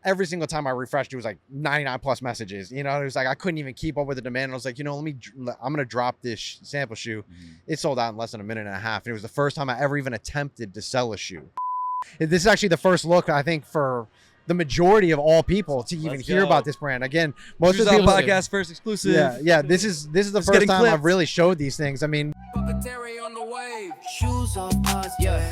every single time I refreshed, it was like 99 plus messages. You know, it was like I couldn't even keep up with the demand. I was like, you know, I'm gonna drop this sample shoe. It sold out in less than a minute and a half. And it was the first time I ever even attempted to sell a shoe. This is actually the first look, I think, for the majority of all people to even hear about this brand. Again, most of the people podcast first exclusive. Yeah. This is the first time I've really showed these things. I mean, on the wave. Shoes off, pause, yeah,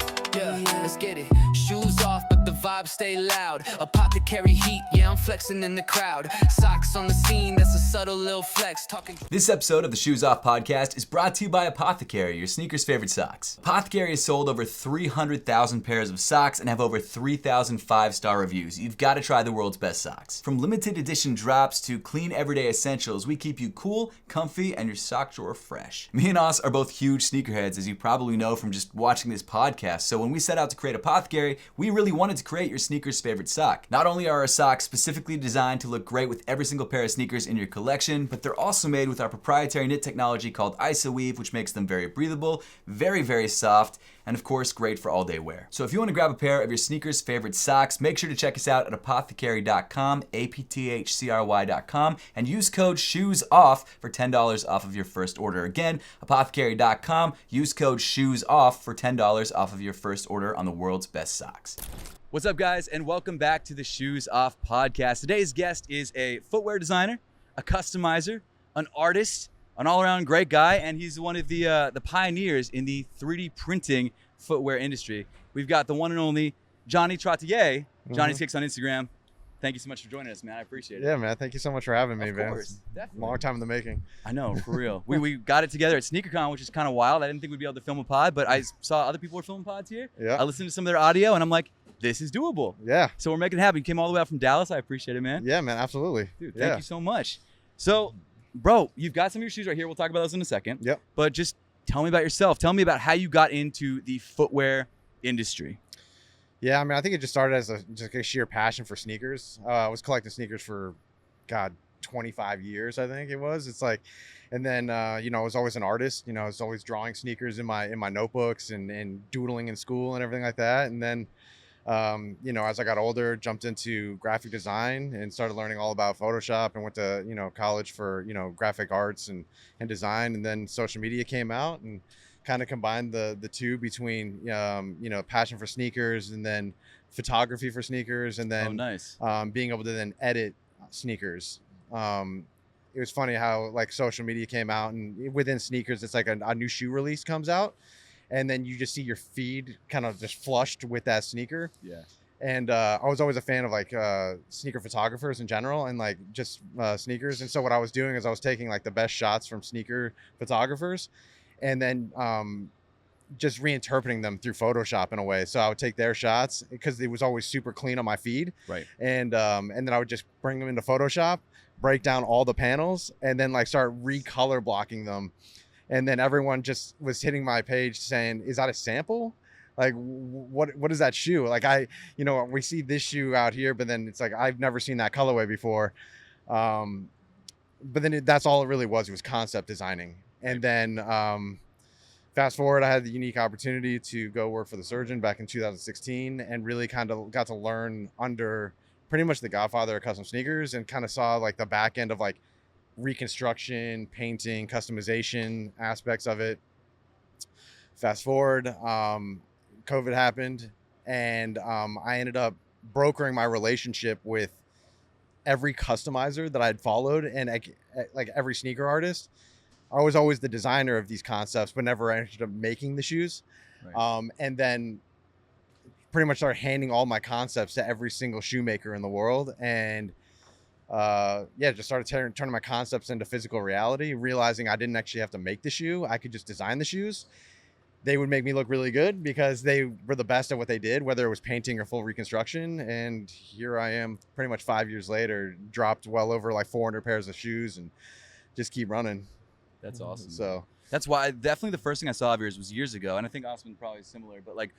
let's get it. Shoes off, but the vibes stay loud. APTHCRY heat, yeah, I'm flexing in the crowd. Socks on the scene, that's a subtle little flex. This episode of the Shoes Off podcast is brought to you by APTHCRY, your sneakers' favorite socks. APTHCRY has sold over 300,000 pairs of socks and have over 3,000 five-star reviews. You've got to try the world's best socks. From limited edition drops to clean everyday essentials, we keep you cool, comfy, and your sock drawer fresh. Me and Os are both huge sneakerheads, as you probably know from just watching this podcast. So when we set out to create APTHCRY, we really wanted to create your sneaker's favorite sock. Not only are our socks specifically designed to look great with every single pair of sneakers in your collection, but they're also made with our proprietary knit technology called ISOweave, which makes them very breathable, very, very soft, and of course, great for all day wear. So if you want to grab a pair of your sneakers' favorite socks, make sure to check us out at apthcry.com, APTHCRY.com, and use code SHOESOFF for $10 off of your first order. Again, apthcry.com, use code SHOESOFF for $10 off of your first order on the world's best socks. What's up, guys, and welcome back to the Shoes Off podcast. Today's guest is a footwear designer, a customizer, an artist, an all-around great guy, and he's one of the pioneers in the 3D printing footwear industry. We've got the one and only Johnny Trottier. Johnny's Kicks on Instagram. Thank you so much for joining us, man. I appreciate it. Yeah, man. Thank you so much for having me, man. Of course, definitely. Long time in the making. I know, for real. We got it together at SneakerCon, which is kind of wild. I didn't think we'd be able to film a pod, but I saw other people were filming pods here. Yeah. I listened to some of their audio, and I'm like, this is doable. Yeah. So we're making it happen. You came all the way out from Dallas. I appreciate it, man. Yeah, man. Absolutely. Dude, thank you so much. So, bro, you've got some of your shoes right here. We'll talk about those in a second. Yep. But just tell me about yourself. Tell me about how you got into the footwear industry. Yeah, I mean, I think it just started as just a sheer passion for sneakers. I was collecting sneakers for, 25 years, I think it was. It's like, and then, I was always an artist. I was always drawing sneakers in my notebooks and doodling in school and everything like that. And then, as I got older, jumped into graphic design and started learning all about Photoshop and went to, college for, graphic arts and design. And then social media came out and kind of combined the two between, passion for sneakers and then photography for sneakers. And then being able to then edit sneakers. It was funny how like social media came out and within sneakers, it's like a new shoe release comes out. And then you just see your feed kind of just flushed with that sneaker. Yeah. And I was always a fan of like sneaker photographers in general and like just sneakers. And so what I was doing is I was taking like the best shots from sneaker photographers and then just reinterpreting them through Photoshop in a way. So I would take their shots because it was always super clean on my feed. Right. And then I would just bring them into Photoshop, break down all the panels, and then like start recolor blocking them. And then everyone just was hitting my page saying, is that a sample? Like, what is that shoe? Like we see this shoe out here, but then it's like, I've never seen that colorway before. But then that's all it really was. It was concept designing. And then fast forward, I had the unique opportunity to go work for the Surgeon back in 2016 and really kind of got to learn under pretty much the godfather of custom sneakers and kind of saw like the back end of like reconstruction, painting, customization aspects of it. Fast forward, COVID happened, and I ended up brokering my relationship with every customizer that I'd followed and like every sneaker artist. I was always the designer of these concepts, but never ended up making the shoes. Right. And then pretty much started handing all my concepts to every single shoemaker in the world. And just started turning my concepts into physical reality, realizing I didn't actually have to make the shoe. I could just design the shoes. They would make me look really good because they were the best at what they did, whether it was painting or full reconstruction. And here I am pretty much 5 years later, dropped well over like 400 pairs of shoes and just keep running. That's awesome. So that's why definitely the first thing I saw of yours was years ago. And I think Osman probably similar, but like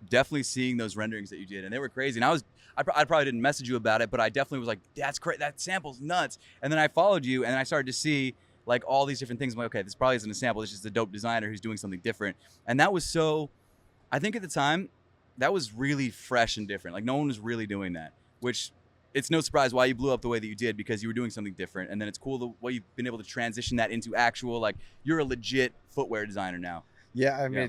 definitely seeing those renderings that you did, and they were crazy. And I probably didn't message you about it, but I definitely was like, that's great. That sample's nuts. And then I followed you and I started to see like all these different things. I'm like, okay, this probably isn't a sample. It's just a dope designer who's doing something different. And that was I think at the time, that was really fresh and different. Like no one was really doing that, which it's no surprise why you blew up the way that you did, because you were doing something different. And then it's cool the way you've been able to transition that into actual, like, you're a legit footwear designer now. Yeah, I mean, Yeah.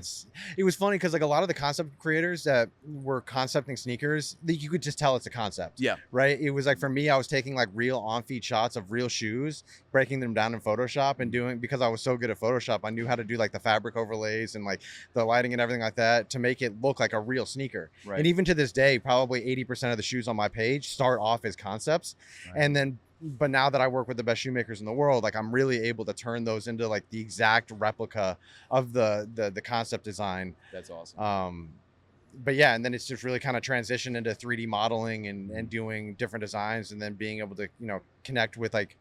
it was funny because like a lot of the concept creators that were concepting sneakers, you could just tell it's a concept. Yeah. Right. It was like for me, I was taking like real on-feet shots of real shoes, breaking them down in Photoshop and doing, because I was so good at Photoshop, I knew how to do like the fabric overlays and like the lighting and everything like that to make it look like a real sneaker. Right. And even to this day, probably 80% of the shoes on my page start off as concepts. Right. And then but now that I work with the best shoemakers in the world, like I'm really able to turn those into like the exact replica of the concept design. That's awesome. But yeah, and then it's just really kind of transitioned into 3D modeling and doing different designs, and then being able to, you know, connect with like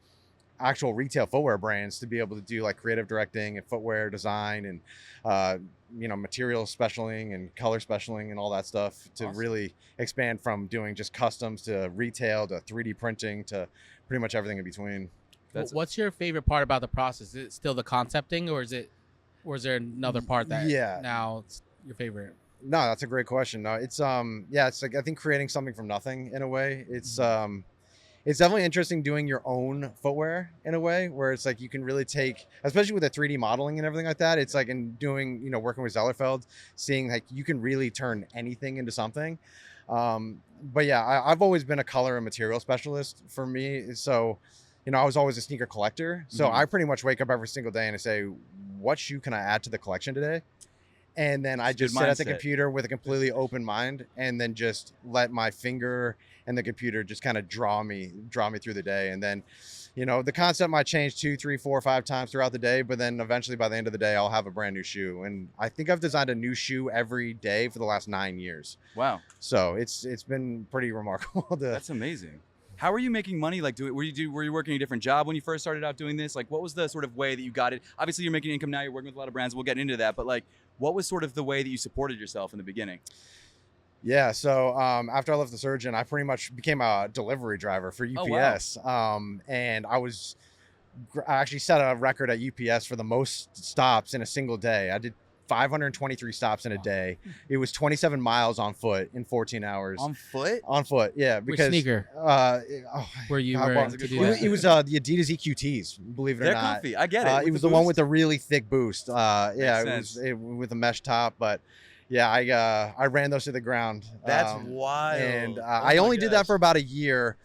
actual retail footwear brands to be able to do like creative directing and footwear design and you know, material specialing and color specialing and all that stuff to Awesome. really expand from doing just customs to retail to 3D printing to pretty much everything in between. What's your favorite part about the process? Is it still the concepting, or is there another part that now it's your favorite? No, that's a great question. No, it's it's like I think creating something from nothing in a way. It's definitely interesting doing your own footwear in a way where it's like you can really take, especially with the 3D modeling and everything like that. It's like in doing, you know, working with Zellerfeld, seeing like you can really turn anything into something. But yeah, I've always been a color and material specialist for me. So, you know, I was always a sneaker collector. So I pretty much wake up every single day and I say, what shoe can I add to the collection today? And then I just sit at the computer with a completely open mind and then just let my finger and the computer just kind of draw me through the day. And then, you know, the concept might change 2, 3, 4, 5 times throughout the day, but then eventually by the end of the day, I'll have a brand new shoe. And I think I've designed a new shoe every day for the last 9 years. Wow. So it's been pretty remarkable. That's amazing. How are you making money? Like, were you working a different job when you first started out doing this? Like, what was the sort of way that you got it? Obviously, you're making income now. You're working with a lot of brands. We'll get into that. But like, what was sort of the way that you supported yourself in the beginning? Yeah, so after I left the Surgeon, I pretty much became a delivery driver for UPS. Oh, wow. And I actually set a record at UPS for the most stops in a single day. I did 523 stops in a day. It was 27 miles on foot in 14 hours. On foot? On foot, yeah. Because which sneaker? Were you wearing to do that? It was the Adidas EQTs, believe it or not. They're comfy. I get it. It was the one with the really thick boost. Yeah, Makes it was with a mesh top, but yeah, I ran those to the ground. That's wild. And Oh I my only did that gosh. for about a year,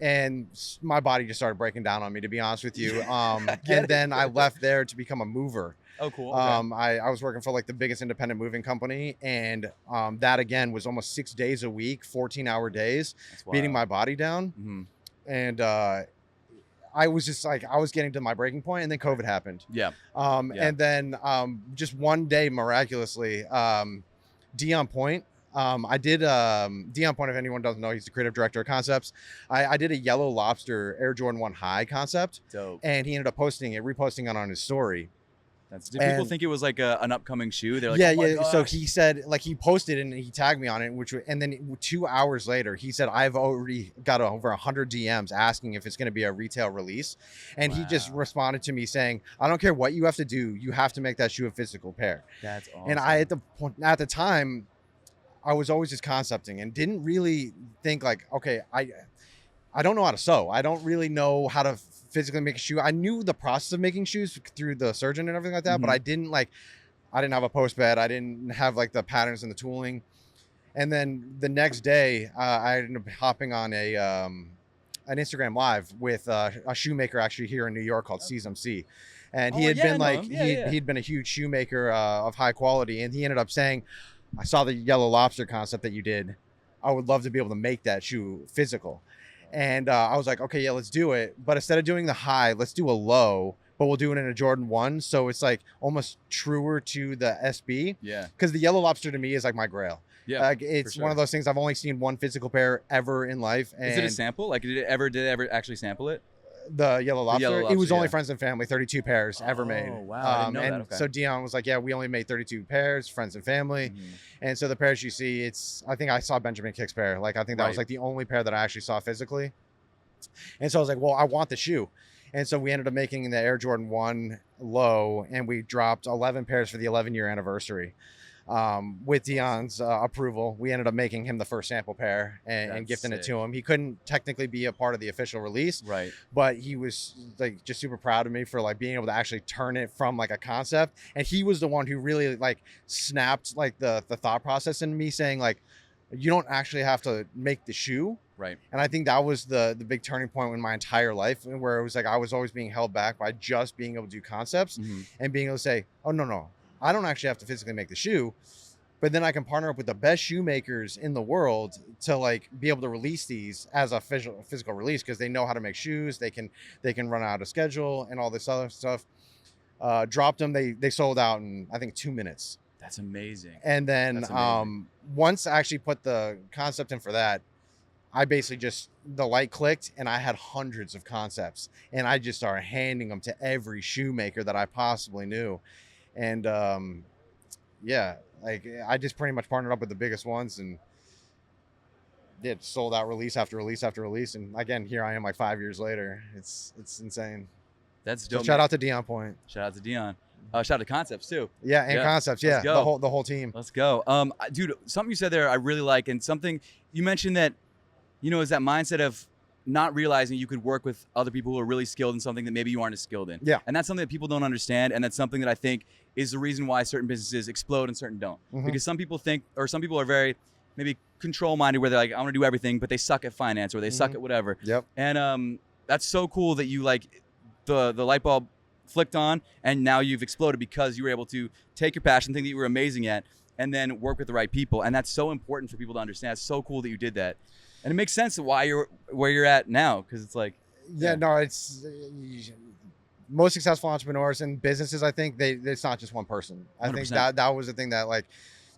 and my body just started breaking down on me, to be honest with you. And then I left there to become a mover. Oh, cool. Okay. I was working for like the biggest independent moving company, and that again was almost 6 days a week, 14-hour days, That's wild. beating my body down. Mm-hmm. And I was just like, I was getting to my breaking point, and then COVID happened. Yeah. And then just one day, miraculously, Dion Point. I did Dion Point, if anyone doesn't know, he's the creative director of concepts. I did a Yellow Lobster Air Jordan 1 High concept. Dope. And he ended up reposting it on his story. Did people think it was like an upcoming shoe? They're like, yeah, oh my yeah. gosh. So he said, like, he posted and he tagged me on it, and then 2 hours later, he said, I've already got over 100 DMs asking if it's going to be a retail release. And he just responded to me saying, I don't care what you have to do. You have to make that shoe a physical pair. That's awesome. And I, at the time, I was always just concepting and didn't really think like, okay, I don't know how to sew. I don't really know how to physically make a shoe. I knew the process of making shoes through the Surgeon and everything like that, but I didn't have a post bed. I didn't have like the patterns and the tooling. And then the next day, I ended up hopping on an Instagram live with a shoemaker actually here in New York called CSMC. And he had been he'd been a huge shoemaker of high quality. And he ended up saying, I saw the Yellow Lobster concept that you did. I would love to be able to make that shoe physical. And I was like, okay, yeah, let's do it. But instead of doing the high, let's do a low, but we'll do it in a Jordan 1. So it's like almost truer to the SB. Yeah. Because the Yellow Lobster to me is like my grail. Yeah. Like it's one of those things. I've only seen one physical pair ever in life. And Is it a sample? Like, did it ever actually sample it? The Yellow Lobster, it was only yeah. friends and family, 32 pairs ever made. Oh, wow. I didn't know and that. Okay. so Dion was like, yeah, we only made 32 pairs, friends and family. Mhm. And so the pairs you see, I think I saw Benjamin Kick's pair. Like, I think that was Right. like the only pair that I actually saw physically. And so I was like, well, I want the shoe. And so we ended up making the Air Jordan 1 low, and we dropped 11 pairs for the 11-year anniversary. with Dion's approval, we ended up making him the first sample pair and gifting it to him. He couldn't technically be a part of the official release, Right. but he was like just super proud of me for like being able to actually turn it from like a concept. And he was the one who really like snapped like the thought process in me, saying like, you don't actually have to make the shoe. Right. And I think that was the big turning point in my entire life, where it was like I was always being held back by just being able to do concepts and being able to say, oh, no, I don't actually have to physically make the shoe, but then I can partner up with the best shoemakers in the world to like be able to release these as a physical release, because they know how to make shoes. They can run out of schedule and all this other stuff. Dropped them. They sold out in, I think, 2 minutes. That's amazing. And then once I actually put the concept in for that, I basically just, the light clicked and I had hundreds of concepts, and I just started handing them to every shoemaker that I possibly knew. And yeah, like I just pretty much partnered up with the biggest ones and did sold out release after release after release. And again, here I am like 5 years later. It's insane. That's dope. So shout out to Dion Point. Shout out to Dion. Shout out to Concepts too. Yeah, and Concepts. Yeah, the whole team. Let's go. Dude, something you said there I really like, and something you mentioned that, you know, is that mindset of not realizing you could work with other people who are really skilled in something that maybe you aren't as skilled in. Yeah. And that's something that people don't understand, and that's something that I think is the reason why certain businesses explode and certain don't. Because some people think, or some people are very maybe control-minded, where they're like, I want to do everything, but they suck at finance or they suck at whatever. Yep. And that's so cool that you like the light bulb flicked on, and now you've exploded because you were able to take your passion, thing that you were amazing at, and then work with the right people. And that's so important for people to understand. It's so cool that you did that. And it makes sense why you're where you're at now, because it's like, no, it's most successful entrepreneurs and businesses. I think it's not just one person. I 100%. think that was the thing that like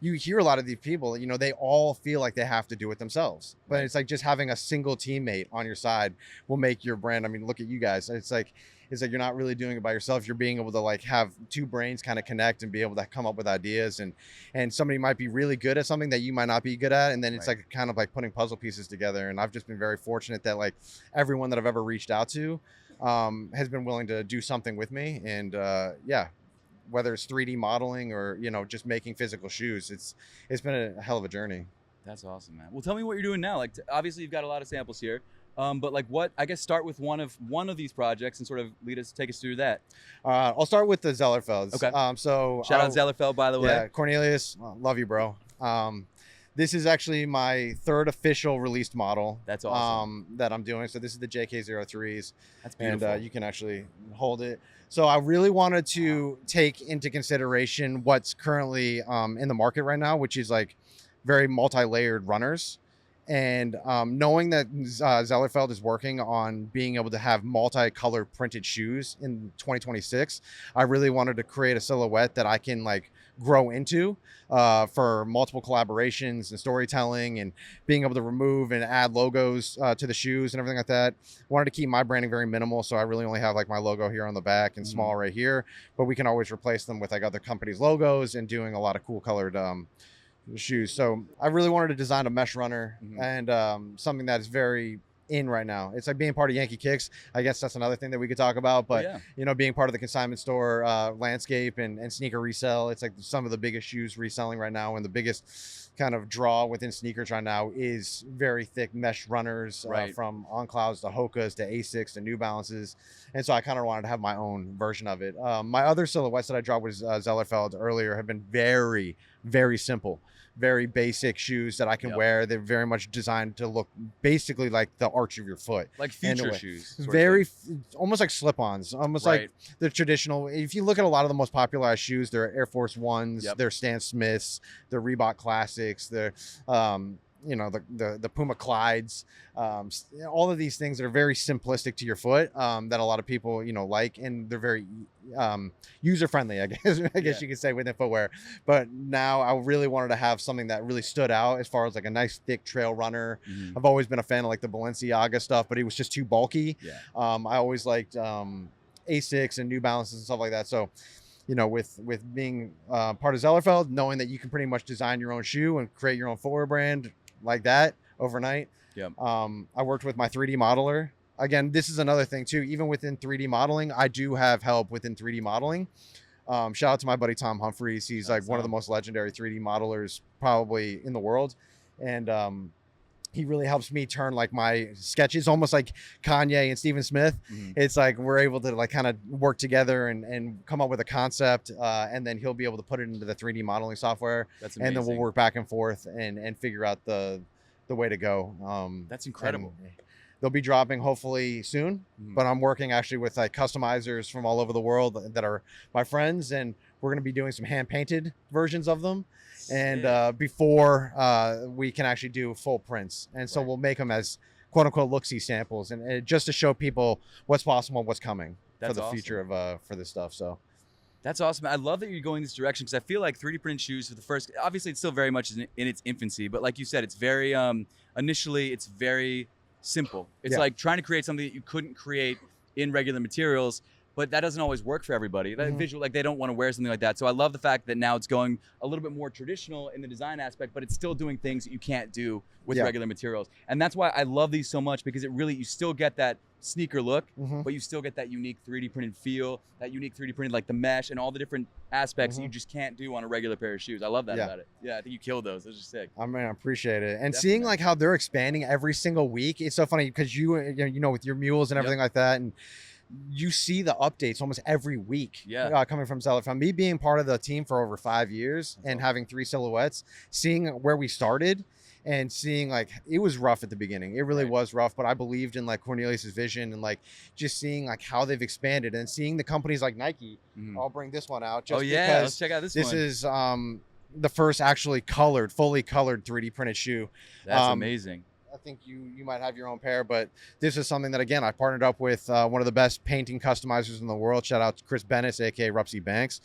you hear a lot of these people, you know, they all feel like they have to do it themselves, but it's like just having a single teammate on your side will make your brand. I mean, look at you guys. It's like you're not really doing it by yourself. You're being able to like have two brains kind of connect and be able to come up with ideas, and somebody might be really good at something that you might not be good at. And then it's like kind of like putting puzzle pieces together. And I've just been very fortunate that like everyone that I've ever reached out to has been willing to do something with me. And whether it's 3D modeling or, you know, just making physical shoes, it's been a hell of a journey. That's awesome, man. Well, tell me what you're doing now. Like, obviously you've got a lot of samples here. But like what, I guess start with one of these projects and sort of take us through that. I'll start with the Zellerfelds. Okay. So shout out Zellerfeld, by the way. Yeah, Cornelius, love you, bro. This is actually my third official released model. That's awesome. That I'm doing. So this is the JK03s. That's beautiful. And you can actually hold it. So I really wanted to take into consideration what's currently in the market right now, which is like very multi-layered runners. And knowing that Zellerfeld is working on being able to have multicolored printed shoes in 2026, I really wanted to create a silhouette that I can like grow into for multiple collaborations and storytelling and being able to remove and add logos to the shoes and everything like that. Wanted to keep my branding very minimal, so I really only have like my logo here on the back and small right here, but we can always replace them with like other companies' logos and doing a lot of cool colored shoes. So I really wanted to design a mesh runner and something that is very in right now. It's like being part of Yankee Kicks. I guess that's another thing that we could talk about, but you know, being part of the consignment store landscape and sneaker resale, it's like some of the biggest shoes reselling right now, and the biggest kind of draw within sneakers right now is very thick mesh runners, from On Clouds to Hoka's to ASICs to New Balances. And so I kind of wanted to have my own version of it. My other silhouettes that I dropped with Zellerfeld earlier have been very, very simple, very basic shoes that I can wear. They're very much designed to look basically like the arch of your foot. Like future shoes. Very, almost like slip-ons, almost like the traditional. If you look at a lot of the most popularized shoes, they're Air Force Ones, they're Stan Smiths, they're Reebok Classics, they're, you know, the Puma Clydes, all of these things that are very simplistic to your foot, that a lot of people, you know, like, and they're very user friendly, I guess you could say, within footwear. But now I really wanted to have something that really stood out as far as like a nice thick trail runner. I've always been a fan of like the Balenciaga stuff, but it was just too bulky. I always liked ASICs and New Balances and stuff like that. So, you know, with being part of Zellerfeld, knowing that you can pretty much design your own shoe and create your own footwear brand like that overnight. I worked with my 3D modeler. Again, this is another thing too. Even within 3D modeling, I do have help within 3D modeling. Shout out to my buddy Tom Humphreys. He's like one of the most legendary 3D modelers probably in the world, and he really helps me turn like my sketches almost like Kanye and Steven Smith. It's like we're able to like kind of work together and come up with a concept, and then he'll be able to put it into the 3D modeling software. That's amazing. And then we'll work back and forth and figure out the way to go. That's incredible. They'll be dropping hopefully soon, but I'm working actually with like customizers from all over the world that are my friends, and we're going to be doing some hand painted versions of them. And before we can actually do full prints. And so we'll make them as quote unquote look-see samples, and just to show people what's possible and what's coming for the future of for this stuff. So that's awesome. I love that you're going this direction, because I feel like 3D printed shoes for the first, obviously it's still very much in its infancy, but like you said, it's very, initially it's very simple. It's like trying to create something that you couldn't create in regular materials, but that doesn't always work for everybody. That visual, like they don't want to wear something like that. So I love the fact that now it's going a little bit more traditional in the design aspect, but it's still doing things that you can't do with regular materials. And that's why I love these so much, because it really, you still get that sneaker look, but you still get that unique 3D printed feel, that unique 3D printed, like the mesh and all the different aspects that you just can't do on a regular pair of shoes. I love that about it. Yeah, I think you killed those. Those are sick. I mean, I appreciate it. And seeing like how they're expanding every single week, it's so funny because you know, with your mules and everything like that, and you see the updates almost every week coming from Zeller. From me being part of the team for over 5 years and having 3 silhouettes, seeing where we started and seeing like it was rough at the beginning. It really was rough, but I believed in like Cornelius's vision and like just seeing like how they've expanded and seeing the companies like Nike. I'll bring this one out just because let's check out this one. This is the first actually fully colored 3D printed shoe. That's amazing. I think you might have your own pair, but this is something that, again, I partnered up with one of the best painting customizers in the world. Shout out to Chris Bennis, aka Rupsy Banks.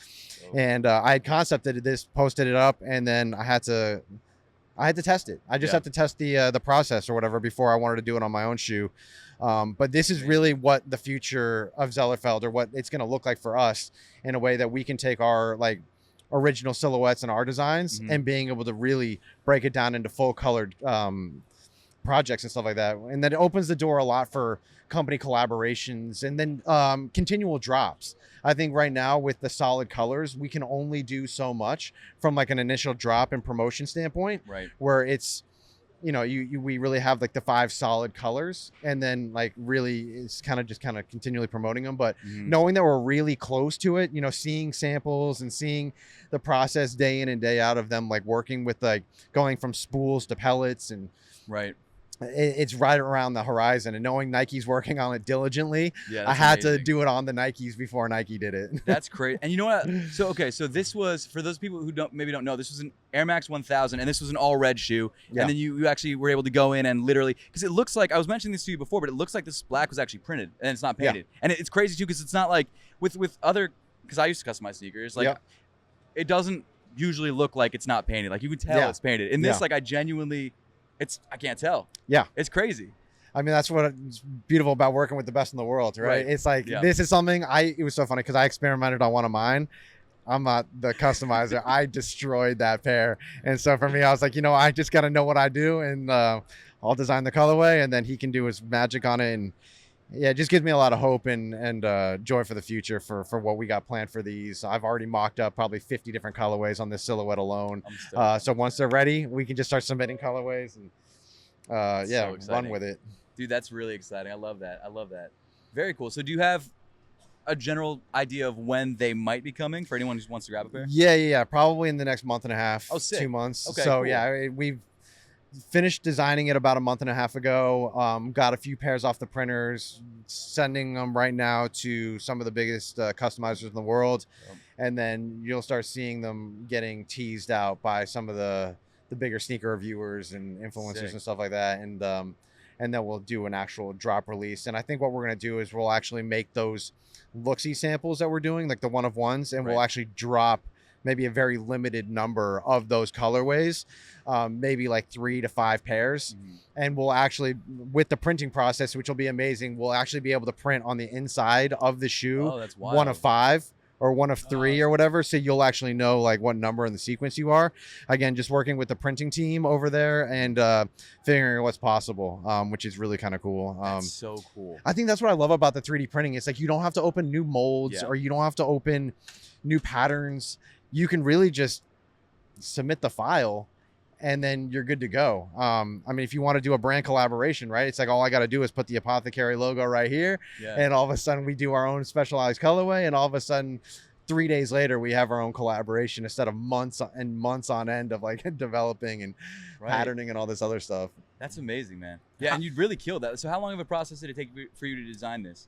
And I had concepted this, posted it up, and then I had to test it. I just have to test the process or whatever before I wanted to do it on my own shoe. But this is really what the future of Zellerfeld, or what it's going to look like for us, in a way that we can take our like original silhouettes and our designs and being able to really break it down into full colored projects and stuff like that. And then it opens the door a lot for company collaborations and then continual drops. I think right now with the solid colors, we can only do so much from like an initial drop and promotion standpoint, where it's, you know, we really have like the 5 solid colors, and then like really it's kind of continually promoting them. But knowing that we're really close to it, you know, seeing samples and seeing the process day in and day out of them, like working with like going from spools to pellets and it's right around the horizon, and knowing Nike's working on it diligently, I had to do it on the Nikes before Nike did it. That's great. And you know what? So this was, for those people who don't know, this was an Air Max 1000, and this was an all red shoe. And then you actually were able to go in and literally, because it looks like, I was mentioning this to you before, but it looks like this black was actually printed and it's not painted. And it's crazy too, because it's not like with other, because I used to customize sneakers, like it doesn't usually look like it's not painted. Like you can tell it's painted. In this, like I genuinely, I can't tell. Yeah. It's crazy. I mean, that's what's beautiful about working with the best in the world, right? It's like, this is something it was so funny because I experimented on one of mine. I'm not the customizer. I destroyed that pair. And so for me, I was like, you know, I just got to know what I do, and I'll design the colorway, and then he can do his magic on it. And yeah, it just gives me a lot of hope and joy for the future for what we got planned for these. I've already mocked up probably 50 different colorways on this silhouette alone. So once they're ready, we can just start submitting colorways and run with it. Dude, that's really exciting. I love that. Very cool. So do you have a general idea of when they might be coming for anyone who wants to grab a pair? Yeah. Probably in the next month and a half. Oh, sick. 2 months. Okay, so cool. Yeah, we've finished designing it about a month and a half ago. Got a few pairs off the printers, sending them right now to some of the biggest customizers in the world. And then you'll start seeing them getting teased out by some of the bigger sneaker reviewers and influencers and stuff like that. And then we'll do an actual drop release. And I think what we're going to do is we'll actually make those look-see samples that we're doing, like the one of ones, and we'll actually drop maybe a very limited number of those colorways, maybe like 3 to 5 pairs. And we'll actually, with the printing process, which will be amazing, we'll actually be able to print on the inside of the shoe one of 5 or one of 3 or whatever. So you'll actually know like what number in the sequence you are. Again, just working with the printing team over there and figuring out what's possible, which is really kind of cool. That's so cool. I think that's what I love about the 3D printing. It's like you don't have to open new molds or you don't have to open new patterns. You can really just submit the file and then you're good to go. I mean, if you want to do a brand collaboration, right? It's like all I got to do is put the APTHCRY logo right here. And all of a sudden we do our own specialized colorway. And all of a sudden 3 days later, we have our own collaboration instead of months and months on end of like developing and patterning and all this other stuff. That's amazing, man. Yeah, and you really killed that. So how long of a process did it take for you to design this?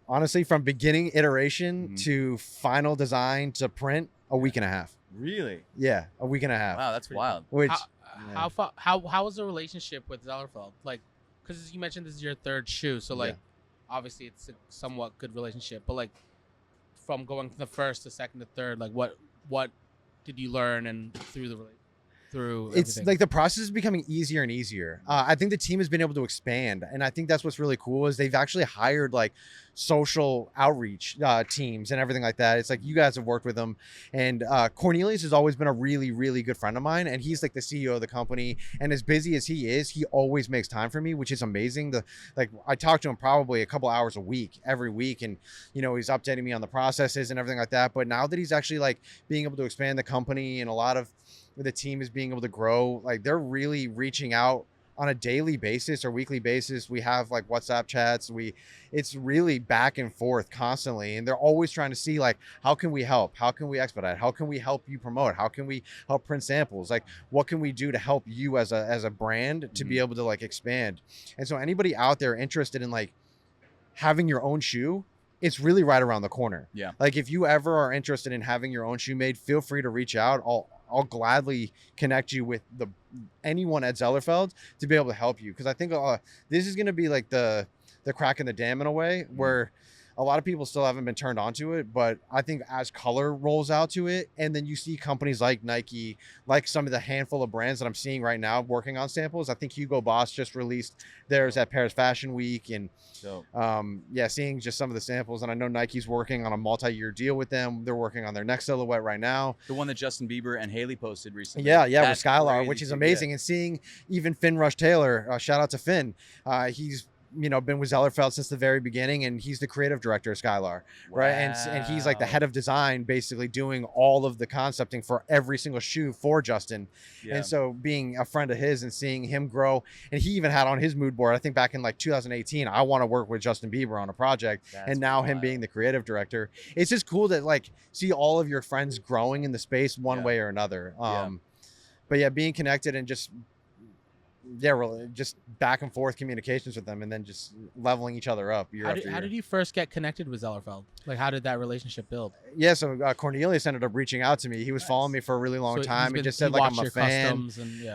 Honestly, from beginning iteration to final design to print, a week and a half. Really? Yeah, a week and a half. Wow, that's wild. Which how was the relationship with Zellerfeld? Like, because you mentioned this is your 3rd shoe, so like obviously it's a somewhat good relationship. But like from going from the 1st to 2nd to 3rd, like what did you learn and through the it's like the process is becoming easier and easier. I think the team has been able to expand, and I think that's what's really cool is they've actually hired like social outreach teams and everything like that. It's like you guys have worked with them, and Cornelius has always been a really, really good friend of mine, and he's like the CEO of the company. And as busy as he is, he always makes time for me, which is amazing. Like I talk to him probably a couple hours a week, every week, and you know he's updating me on the processes and everything like that. But now that he's actually like being able to expand the company and a lot of the team is being able to grow, like they're really reaching out on a daily basis or weekly basis. We have like WhatsApp chats. It's really back and forth constantly. And they're always trying to see like, how can we help? How can we expedite? How can we help you promote? How can we help print samples? Like, what can we do to help you as a brand to be able to like expand? And so anybody out there interested in like having your own shoe, it's really right around the corner. Yeah. Like if you ever are interested in having your own shoe made, feel free to reach out. I'll gladly connect you with anyone at Zellerfeld to be able to help you. Because I think this is going to be like the crack in the dam in a way where a lot of people still haven't been turned on to it. But I think as color rolls out to it, and then you see companies like Nike, like some of the handful of brands that I'm seeing right now working on samples. I think Hugo Boss just released theirs at Paris Fashion Week. And seeing just some of the samples. And I know Nike's working on a multi-year deal with them. They're working on their next silhouette right now. The one that Justin Bieber and Haley posted recently. Yeah, with Skylar, which is amazing. And seeing even Finn Rush Taylor, shout out to Finn. He's been with Zellerfeld since the very beginning, and he's the creative director of Skylar, right? And he's like the head of design, basically doing all of the concepting for every single shoe for Justin. And so being a friend of his and seeing him grow, and he even had on his mood board, I think back in like 2018, I want to work with Justin Bieber on a project. And now him being the creative director, it's just cool to like see all of your friends growing in the space one way or another. But yeah, being connected and just really just back and forth communications with them, and then just leveling each other up year after year. How did you first get connected with Zellerfeld? Like, how did that relationship build? Yeah, so Cornelius ended up reaching out to me. He was following me for a really long time. He just said like, I'm a fan.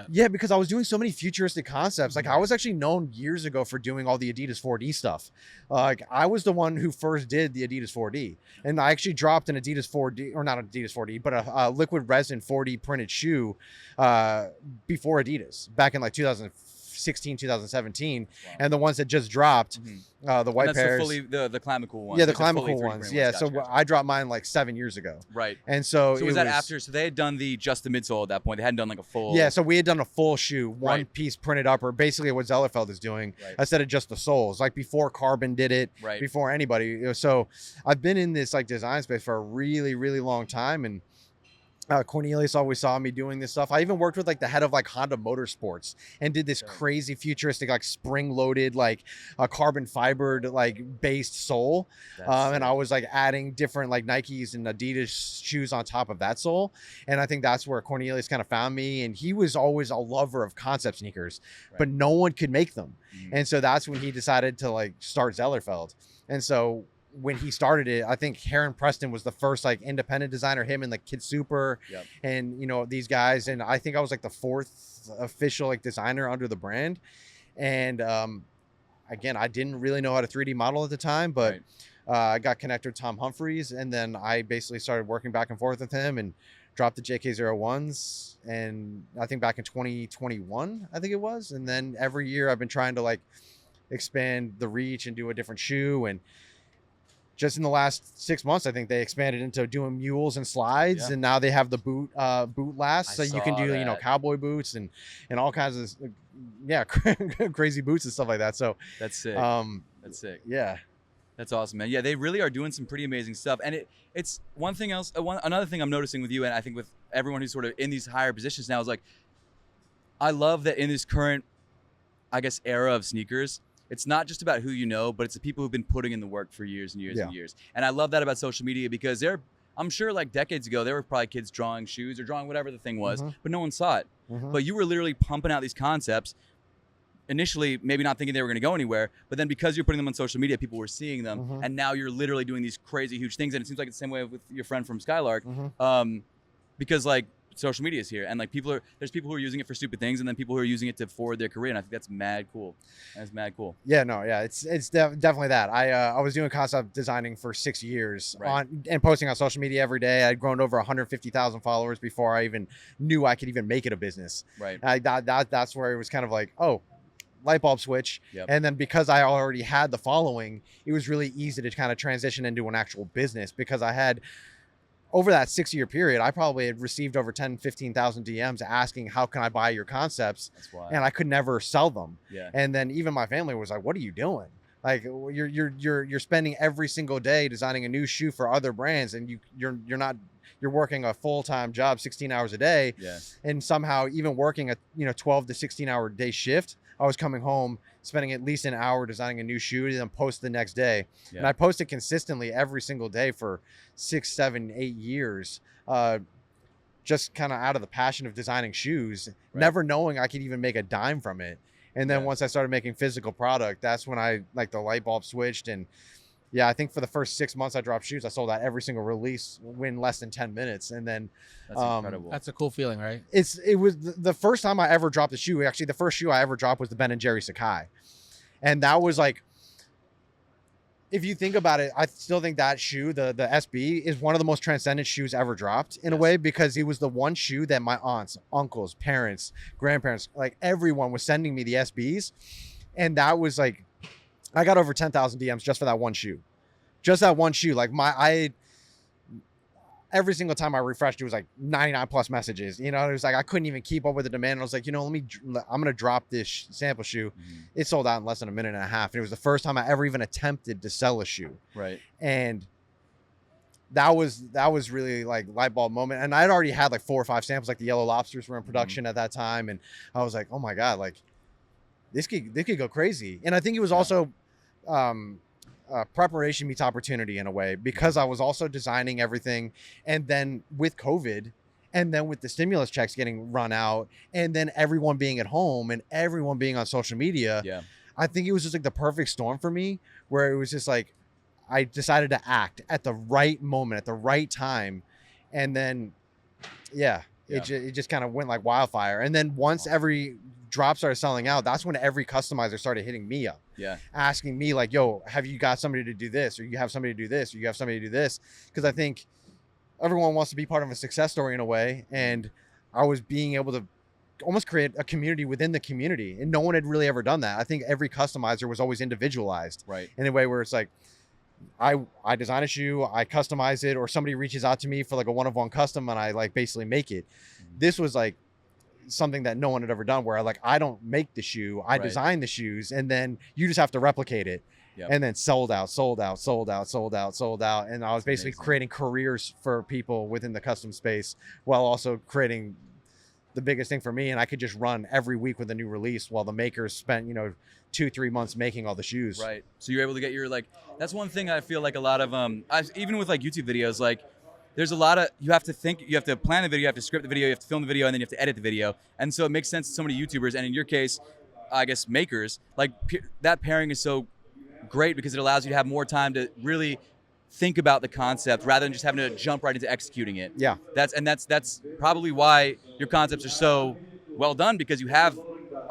Yeah, because I was doing so many futuristic concepts. Like I was actually known years ago for doing all the Adidas 4D stuff. Like I was the one who first did the Adidas 4D, and I actually dropped an Adidas 4D, or not Adidas 4D, but a liquid resin 4D printed shoe before Adidas back in like 2016, 2017, and the ones that just dropped, the white pairs. The Clamicool ones. Yeah, the Clamicool ones. Yeah, so I dropped mine like 7 years ago. Right. And so was that after? So they had done just the midsole at that point. They hadn't done like a full. Yeah, so we had done a full shoe, one piece printed up, or basically what Zellerfeld is doing instead of just the soles. Like before Carbon did it, before anybody. So I've been in this like design space for a really, really long time, and Cornelius always saw me doing this stuff. I even worked with like the head of like Honda Motorsports and did this crazy futuristic like spring loaded like carbon fibered like based sole. And I was like adding different like Nikes and Adidas shoes on top of that sole. And I think that's where Cornelius kind of found me. And he was always a lover of concept sneakers, but no one could make them. And so that's when he decided to like start Zellerfeld. And so when he started it, I think Heron Preston was the first like independent designer, him and like Kid Super and these guys. And I think I was like the 4th official like designer under the brand. And again, I didn't really know how to 3D model at the time, but I got connected with Tom Humphreys, and then I basically started working back and forth with him and dropped the JK01s. And I think back in 2021, I think it was. And then every year I've been trying to like expand the reach and do a different shoe, and just in the last 6 months, I think they expanded into doing mules and slides, Yeah. and now they have the boot lasts, I so you can saw do that. cowboy boots and all kinds of crazy boots and stuff like that. So That's sick. That's sick. yeah, That's awesome, man. Yeah, they really are doing some pretty amazing stuff. And it's one thing else. Another thing I'm noticing with you, and I think with everyone who's sort of in these higher positions now, is like, I love that in this current, I guess, era of sneakers, it's not just about who you know, but it's the people who've been putting in the work for years and years and years. And I love that about social media, because I'm sure like decades ago, there were probably kids drawing shoes or drawing whatever the thing was, but no one saw it. But you were literally pumping out these concepts, initially maybe not thinking they were going to go anywhere, but then because you're putting them on social media, people were seeing them, and now you're literally doing these crazy huge things. And it seems like it's the same way with your friend from Skylark, because like social media is here, and like there's people who are using it for stupid things, and then people who are using it to forward their career, and I think that's mad cool. That's mad cool. Yeah, no, yeah, it's definitely that. I was doing concept designing for 6 years and posting on social media every day. I'd grown to over 150,000 followers before I even knew I could even make it a business. Right. That's where it was kind of like, oh, light bulb switch. And then because I already had the following, it was really easy to kind of transition into an actual business, because I had, over that 6-year period, I probably had received over 15,000 DMs asking, how can I buy your concepts? That's why. And I could never sell them. And then even my family was like, what are you doing? Like, you're spending every single day designing a new shoe for other brands, and you're working a full-time job 16 hours a day. And somehow even working a 12 to 16 hour day shift, I was coming home, spending at least an hour designing a new shoe, and then post the next day. And I posted consistently every single day for 6, 7, 8 years, just kind of out of the passion of designing shoes, never knowing I could even make a dime from it. And then once I started making physical product, that's when the light bulb switched. And yeah, I think for the first 6 months I dropped shoes, I sold out every single release in less than 10 minutes. And then that's incredible. That's a cool feeling, right? It was the first time I ever dropped a shoe. Actually, the first shoe I ever dropped was the Ben & Jerry Sakai. And that was like, if you think about it, I still think that shoe, the SB, is one of the most transcendent shoes ever dropped in a way, because it was the one shoe that my aunts, uncles, parents, grandparents, like everyone was sending me the SBs. And that was like, I got over 10,000 DMs just for that one shoe. Just that one shoe. Like every single time I refreshed, it was like 99 plus messages. It was like I couldn't even keep up with the demand. I was like, I'm gonna drop this sample shoe. It sold out in less than a minute and a half. And it was the first time I ever even attempted to sell a shoe. Right. And that was really like light bulb moment. And I'd already had like 4 or 5 samples, like the Yellow Lobsters were in production at that time. And I was like, oh my God, like this could go crazy. And I think it was also preparation meets opportunity in a way, because I was also designing everything, and then with COVID, and then with the stimulus checks getting run out, and then everyone being at home and everyone being on social media, I think it was just like the perfect storm for me, where it was just like I decided to act at the right moment, at the right time, and then it just kind of went like wildfire. And then once every drop started selling out, that's when every customizer started hitting me up, asking me like, yo, have you got somebody to do this, or you have somebody to do this, or you have somebody to do this? Because I think everyone wants to be part of a success story in a way, and I was being able to almost create a community within the community, and no one had really ever done that. I think every customizer was always individualized, in a way where it's like, I design a shoe, I customize it, or somebody reaches out to me for like a one-of-one custom, and I like basically make it. This was like something that no one had ever done, where I don't make the shoe, I design the shoes, and then you just have to replicate it. And then sold out. And I was basically creating careers for people within the custom space, while also creating the biggest thing for me. And I could just run every week with a new release, while the makers spent 2-3 months making all the shoes. Right. So you're able to get your that's one thing I feel like a lot of even with like YouTube videos, like there's a lot of, you have to plan the video, you have to script the video, you have to film the video, and then you have to edit the video. And so it makes sense to so many YouTubers, and in your case, I guess makers, like that pairing is so great, because it allows you to have more time to really think about the concept rather than just having to jump right into executing it. That's probably why your concepts are so well done, because you have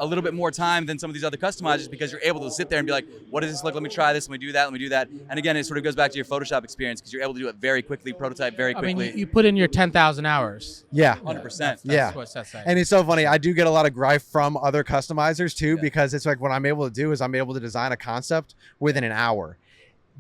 a little bit more time than some of these other customizers, because you're able to sit there and be like, what does this look? Let me try this. Let me do that. And again, it sort of goes back to your Photoshop experience, because you're able to do it very quickly, prototype very quickly. I mean, you put in your 10,000 hours. 100%. That's what Seth's saying. And it's so funny. I do get a lot of gripe from other customizers too, because it's like what I'm able to do is I'm able to design a concept within an hour.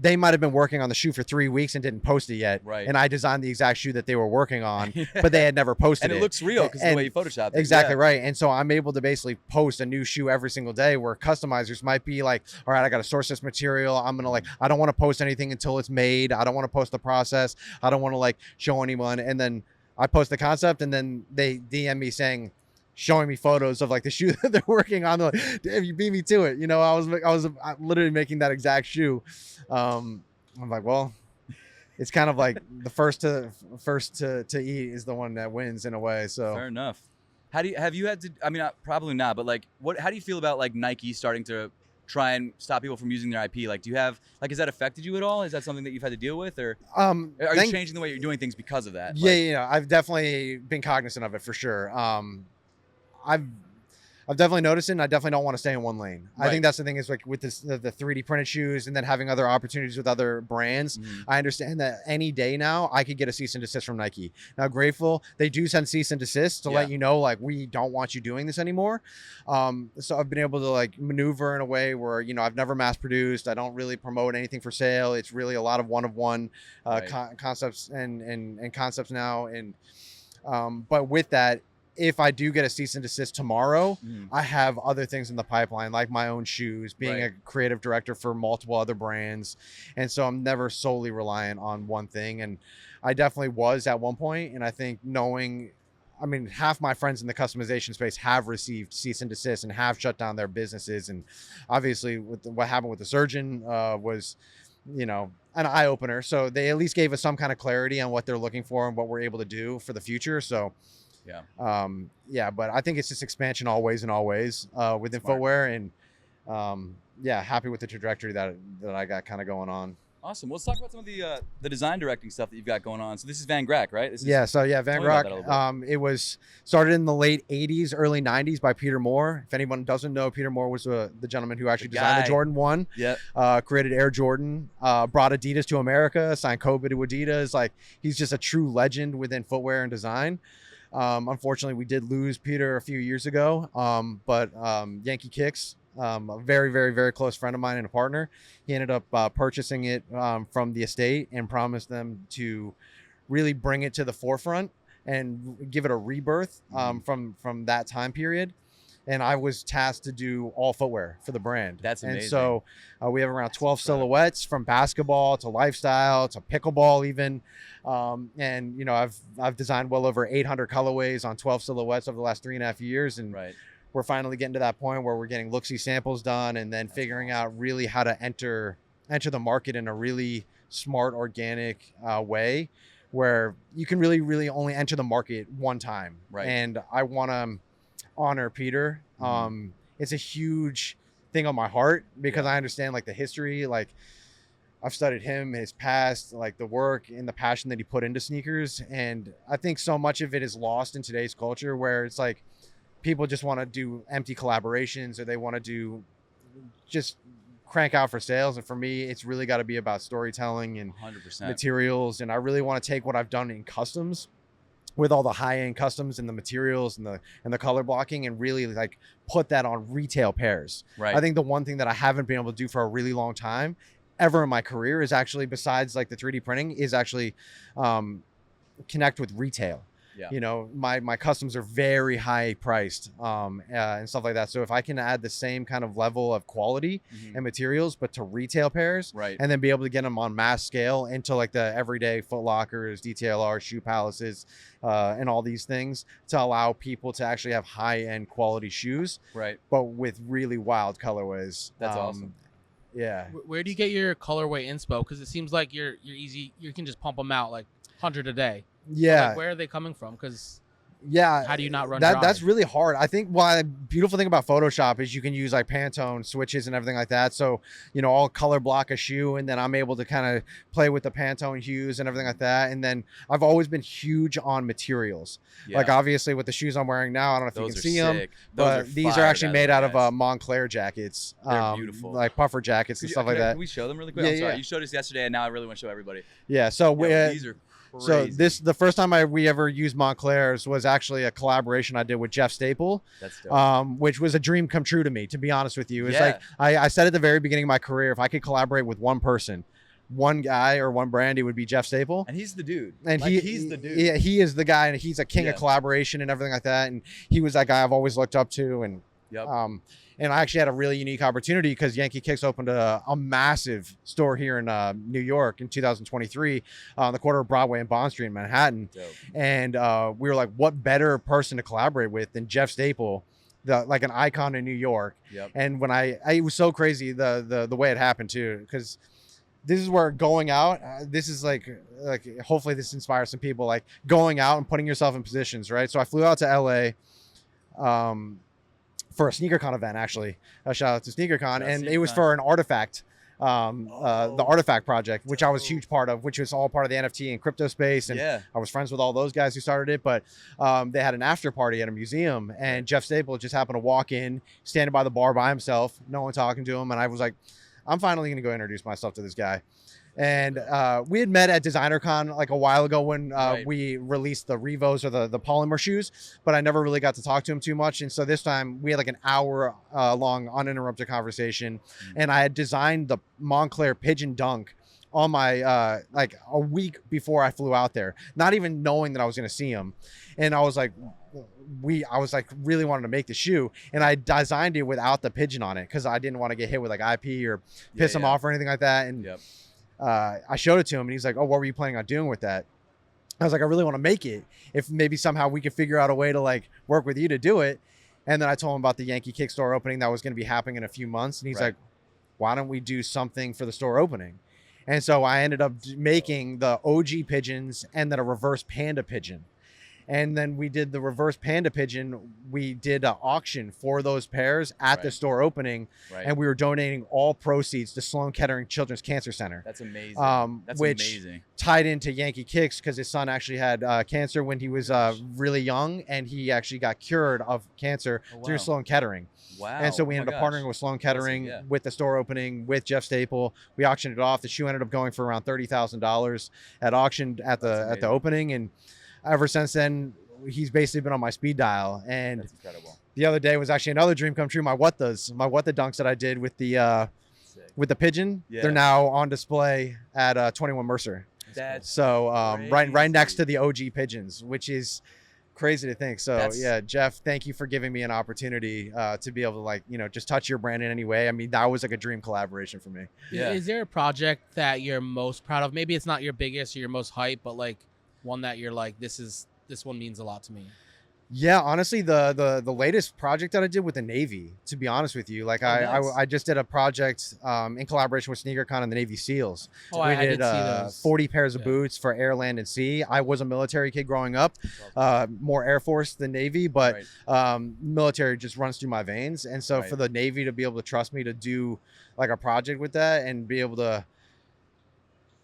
they might have been working on the shoe for 3 weeks and didn't post it yet. Right. And I designed the exact shoe that they were working on, but they had never posted And it looks real because the way you photoshopped it. Exactly Yeah. right. And so I'm able to basically post a new shoe every single day, where customizers might be like, all right, I got to source this material. I'm going to like, I don't want to post anything until it's made. I don't want to post the process. I don't want to like show anyone. And then I post the concept, and then they DM me showing me photos of like the shoe that they're working on. They're like, damn, you beat me to it. You know, I was literally making that exact shoe. I'm like, well, it's kind of like the first to eat is the one that wins in a way. So Fair enough. Have you had to, I mean, probably not, but like how do you feel about like Nike starting to try and stop people from using their IP? Like, do you have, like, has that affected you at all? Is that something that you've had to deal with, or are you changing the way you're doing things because of that? Yeah, I've definitely been cognizant of it for sure. I've definitely noticed it, and I definitely don't want to stay in one lane. Right. I think that's the thing is like with this, the 3D printed shoes, and then having other opportunities with other brands. I understand that any day now I could get a cease and desist from Nike. Now, grateful, they do send cease and desist to let you know, like, we don't want you doing this anymore. So I've been able to like maneuver in a way where, you know, I've never mass produced. I don't really promote anything for sale. It's really a lot of one-of-one concepts and concepts now. And but with that, if I do get a cease and desist tomorrow, I have other things in the pipeline, like my own shoes, being a creative director for multiple other brands. And so I'm never solely reliant on one thing. And I definitely was at one point. And I think half my friends in the customization space have received cease and desist and have shut down their businesses. And obviously with what happened with the surgeon was, you know, an eye opener. So they at least gave us some kind of clarity on what they're looking for and what we're able to do for the future. So but I think it's just expansion always within footwear, and happy with the trajectory that I got kind of going on. Awesome. Well, let's talk about some of the design directing stuff that you've got going on. So this is Van Grack, right? Van Grack. It was started in the late 80s, early 90s by Peter Moore. If anyone doesn't know, Peter Moore was the gentleman who actually designed the Jordan 1. Created Air Jordan, brought Adidas to America, signed Kobe to Adidas. Like, he's just a true legend within footwear and design. Unfortunately, we did lose Peter a few years ago, but Yankee Kicks, a very, very, very close friend of mine and a partner, he ended up purchasing it from the estate and promised them to really bring it to the forefront and give it a rebirth from that time period. And I was tasked to do all footwear for the brand. That's amazing. And so we have around 12 silhouettes, from basketball to lifestyle to pickleball even. And, you know, I've designed well over 800 colorways on 12 silhouettes over the last 3.5 years. And we're finally getting to that point where we're getting look-see samples done, and then figuring out really how to enter the market in a really smart, organic way, where you can really, really only enter the market one time. And I want to honor Peter. It's a huge thing on my heart, because I understand like the history, like I've studied him, his past, like the work and the passion that he put into sneakers. And I think so much of it is lost in today's culture, where it's like people just want to do empty collaborations, or they want to do just crank out for sales. And for me, it's really got to be about storytelling and 100%. materials. And I really want to take what I've done in customs, with all the high-end customs and the materials and the color blocking, and really like put that on retail pairs. I think the one thing that I haven't been able to do for a really long time ever in my career is actually, besides like the 3D printing, is actually connect with retail. You know, my customs are very high priced and stuff like that. So if I can add the same kind of level of quality and materials, but to retail pairs, and then be able to get them on mass scale into like the everyday Foot Lockers, DTLR, Shoe Palaces, and all these things, to allow people to actually have high end quality shoes, but with really wild colorways. That's awesome. Yeah. Where do you get your colorway inspo? Because it seems like you're easy. You can just pump them out like 100 a day. Yeah. Like, where are they coming from? Because how do you not run that? That's really hard. I think the beautiful thing about Photoshop is you can use like Pantone switches and everything like that. So, you know, I'll color block a shoe, and then I'm able to kind of play with the Pantone hues and everything like that. And then I've always been huge on materials. Like obviously with the shoes I'm wearing now, I don't know if you can see them, but these are actually made out of Montclair jackets. They're beautiful, like puffer jackets and stuff like that. Can we show them really quick? I'm sorry. You showed us yesterday, and now I really want to show everybody. Yeah. So these are crazy. So the first time we ever used Montclairs was actually a collaboration I did with Jeff Staple. That's dope. Which was a dream come true to me, to be honest with you. It's like I said at the very beginning of my career, if I could collaborate with one person one guy or one brand, it would be Jeff Staple. And he's the dude. And Like, he's the dude. Yeah, he is the guy, and he's a king Yeah. of collaboration and everything like that. And he was that guy I've always looked up to. And Yep. and I actually had a really unique opportunity because Yankee Kicks opened a massive store here in New York in 2023 on the corner of Broadway and Bond Street in Manhattan. Dope. And we were like, what better person to collaborate with than Jeff Staple, like an icon in New York. Yep. And when it was so crazy the way it happened too, because this is where going out, this is like hopefully this inspires some people, like going out and putting yourself in positions, right? So I flew out to LA for a SneakerCon event, actually. A shout out to SneakerCon, and it was for an artifact, the Artifact project, which I was a huge part of, which was all part of the NFT and crypto space. And I was friends with all those guys who started it, but they had an after party at a museum, and Jeff Staple just happened to walk in, standing by the bar by himself, no one talking to him. And I was like, I'm finally going to go introduce myself to this guy. And we had met at DesignerCon like a while ago when we released the Revos or the polymer shoes, but I never really got to talk to him too much. And so this time we had like an hour long uninterrupted conversation, and I had designed the Montclair Pigeon Dunk on my like a week before I flew out there, not even knowing that I was going to see him. And I was like, really wanted to make the shoe, and I designed it without the pigeon on it because I didn't want to get hit with like IP or piss him off or anything like that. And I showed it to him, and he's like, oh, what were you planning on doing with that? I was like, I really want to make it. If maybe somehow we could figure out a way to like work with you to do it. And then I told him about the Yankee Kick store opening that was going to be happening in a few months. And he's like, why don't we do something for the store opening? And so I ended up making the OG pigeons and then a reverse panda pigeon. And then we did the reverse panda pigeon. We did an auction for those pairs at the store opening, and we were donating all proceeds to Sloan Kettering Children's Cancer Center. That's amazing. That's which amazing. Tied into Yankee Kicks because his son actually had cancer when he was really young, and he actually got cured of cancer through Sloan Kettering. Wow. And so we ended up partnering with Sloan Kettering with the store opening with Jeff Staple. We auctioned it off. The shoe ended up going for around $30,000 at auction at the opening, and ever since then, he's basically been on my speed dial. And that's incredible. The other day was actually another dream come true. My what the dunks that I did with the pigeon, they're now on display at 21 Mercer. That's so right next to the OG pigeons, which is crazy to think. So Jeff, thank you for giving me an opportunity to be able to like, just touch your brand in any way. I mean, that was like a dream collaboration for me. Yeah. Is there a project that you're most proud of? Maybe it's not your biggest or your most hype, but like one that you're like, this one means a lot to me. Yeah, honestly, the latest project that I did with the Navy, to be honest with you, like I just did a project in collaboration with SneakerCon and the Navy SEAls. I did see those. 40 pairs of boots for air, land, and sea. I was a military kid growing up, more Air Force than Navy, but military just runs through my veins. And so for the Navy to be able to trust me to do like a project with that and be able to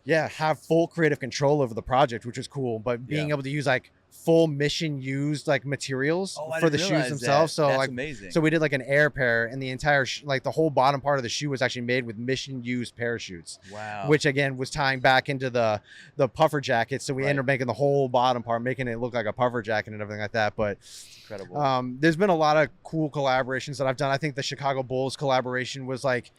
have full creative control over the project, which was cool, but being able to use like full mission used like materials for the shoes themselves. So that's like amazing. So we did like an air pair, and the entire like the whole bottom part of the shoe was actually made with mission used parachutes. Wow. Which again was tying back into the puffer jacket. So we ended up making the whole bottom part, making it look like a puffer jacket and everything like that. But incredible. There's been a lot of cool collaborations that I've done. I think the Chicago Bulls collaboration was like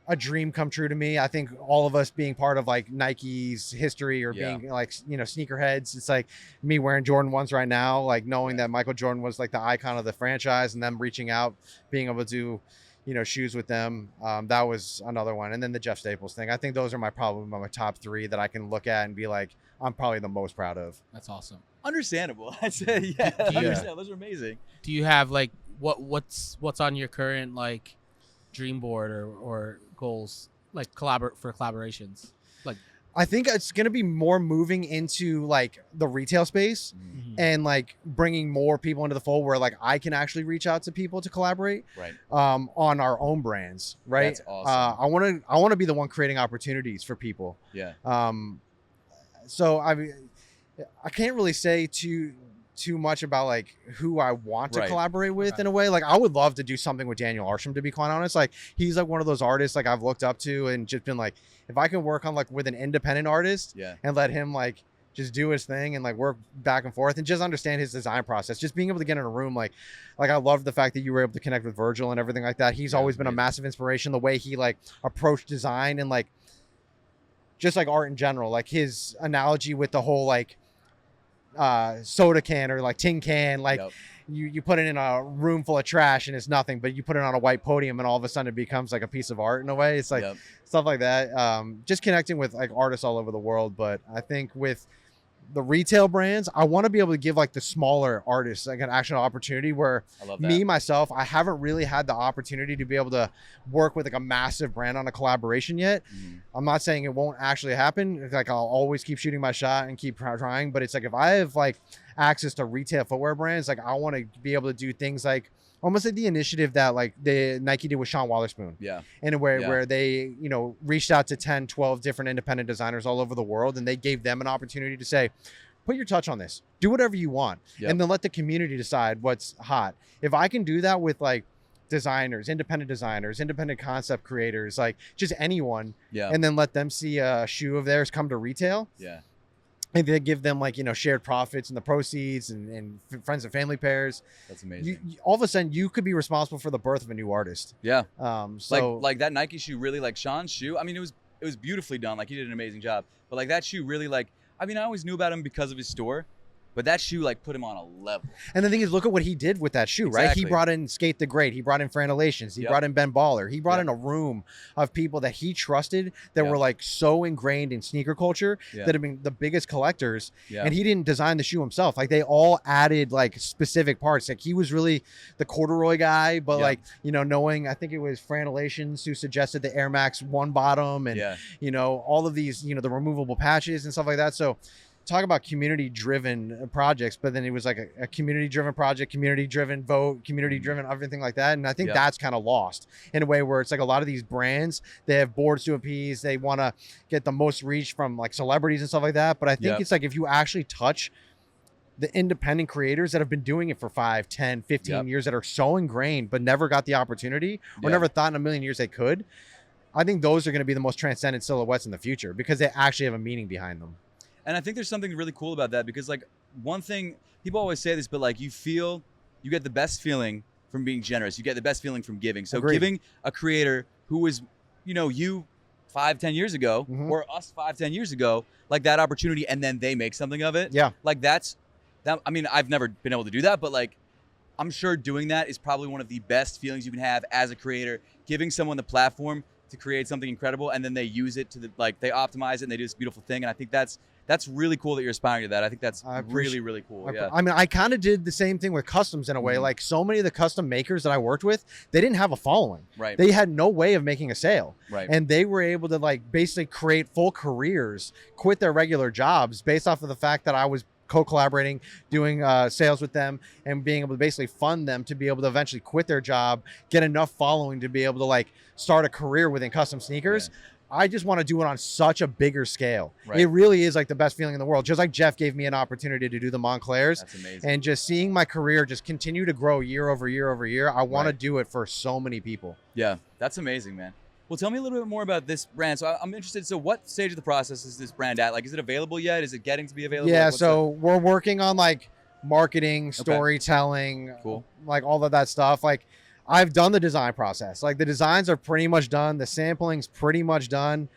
a dream come true to me. I think all of us being part of like Nike's history or being like, sneakerheads, it's like me wearing Jordan 1s right now, like knowing that Michael Jordan was like the icon of the franchise, and them reaching out, being able to do, shoes with them. That was another one. And then the Jeff Staples thing. I think those are probably my top three that I can look at and be like, I'm probably the most proud of. That's awesome. Understandable. I'd say, those are amazing. Do you have like, what's on your current like dream board or goals like for collaborations? Like I think it's going to be more moving into like the retail space and like bringing more people into the fold where like I can actually reach out to people to collaborate on our own brands. Right. That's awesome. I want to be the one creating opportunities for people. Yeah. So I can't really say too much about like who I want to collaborate with in a way. Like I would love to do something with Daniel Arsham, to be quite honest. Like he's like one of those artists like I've looked up to and just been like, if I can work on like with an independent artist and let him like just do his thing and like work back and forth and just understand his design process, just being able to get in a room. Like I love the fact that you were able to connect with Virgil and everything like that. He's always been a massive inspiration, the way he like approached design and like just like art in general, like his analogy with the whole like soda can or like tin can, like Yep. you put it in a room full of trash and it's nothing, but you put it on a white podium and all of a sudden it becomes like a piece of art in a way. It's like Yep. stuff like that. Just connecting with like artists all over the world. But I think with the retail brands, I want to be able to give like the smaller artists like an actual opportunity where I love that. me myself, I haven't really had the opportunity to be able to work with like a massive brand on a collaboration yet. I'm not saying it won't actually happen. Like I'll always keep shooting my shot and keep trying, but it's like if I have like access to retail footwear brands, like I want to be able to do things like almost like the initiative that like the Nike did with Sean Wotherspoon. Yeah. In a way Yeah. where they, you know, reached out to 10, 12 different independent designers all over the world, and they gave them an opportunity to say, put your touch on this, do whatever you want, Yep. and then let the community decide what's hot. If I can do that with like designers, independent concept creators, like just anyone, Yeah. and then let them see a shoe of theirs come to retail, Yeah. and they give them like, you know, shared profits and the proceeds and friends and family pairs. That's amazing. All of a sudden you could be responsible for the birth of a new artist. Yeah. So like that Nike shoe really, like Sean's shoe, I mean, it was beautifully done. Like he did an amazing job. But like that shoe really, like, I mean, I always knew about him because of his store, but that shoe like put him on a level. and the thing is, look at what he did with that shoe, right? Exactly. He brought in Skate the Great. He brought in Franelations. He Yep. brought in Ben Baller. He brought Yep. in a room of people that he trusted that Yep. were like so ingrained in sneaker culture Yeah. that have been the biggest collectors. Yeah. And he didn't design the shoe himself. Like they all added like specific parts. Like he was really the corduroy guy, but Yep. like, you know, knowing, I think it was Franelations who suggested the Air Max 1 bottom and, Yeah. you know, all of these, you know, the removable patches and stuff like that. So talk about community driven projects, but then it was like a community driven project, community driven vote, community driven, everything like that. And I think Yeah. that's kind of lost in a way where it's like a lot of these brands, they have boards to appease. They want to get the most reach from like celebrities and stuff like that. But I think Yep. it's like, if you actually touch the independent creators that have been doing it for 5, 10, 15 Yep. years that are so ingrained, but never got the opportunity or Yeah. never thought in a million years they could. I think those are going to be the most transcendent silhouettes in the future because they actually have a meaning behind them. And I think there's something really cool about that because like one thing, people always say this, but like you get the best feeling from being generous. You get the best feeling from giving. So Agreed. giving a creator who was, you know, you 5-10 years ago Mhm. or us 5-10 years ago, like that opportunity, and then they make something of it. Yeah. Like that. I mean, I've never been able to do that, but like I'm sure doing that is probably one of the best feelings you can have as a creator, giving someone the platform to create something incredible, and then they use it to they optimize it and they do this beautiful thing. And I think that's really cool that you're aspiring to that. I think that's I really, really cool. Yeah. I mean, I kind of did the same thing with customs in a way. Mhm. Like so many of the custom makers that I worked with, they didn't have a following. Right. They had no way of making a sale. Right. And they were able to like basically create full careers, quit their regular jobs based off of the fact that I was co-collaborating, doing sales with them, and being able to basically fund them to be able to eventually quit their job, get enough following to be able to like start a career within custom sneakers. I just want to do it on such a bigger scale. Right. It really is like the best feeling in the world. Just like Jeff gave me an opportunity to do the Montclairs. That's amazing. And just seeing my career just continue to grow year over year over year, I want to Right. do it for so many people. Yeah, that's amazing, man. Well, tell me a little bit more about this brand. So I'm interested. So what stage of the process is this brand at? Like, is it available yet? Is it getting to be available? Yeah, What's so we're working on like marketing, storytelling, Cool. like all of that stuff. Like I've done the design process. Like the designs are pretty much done. The sampling's pretty much done.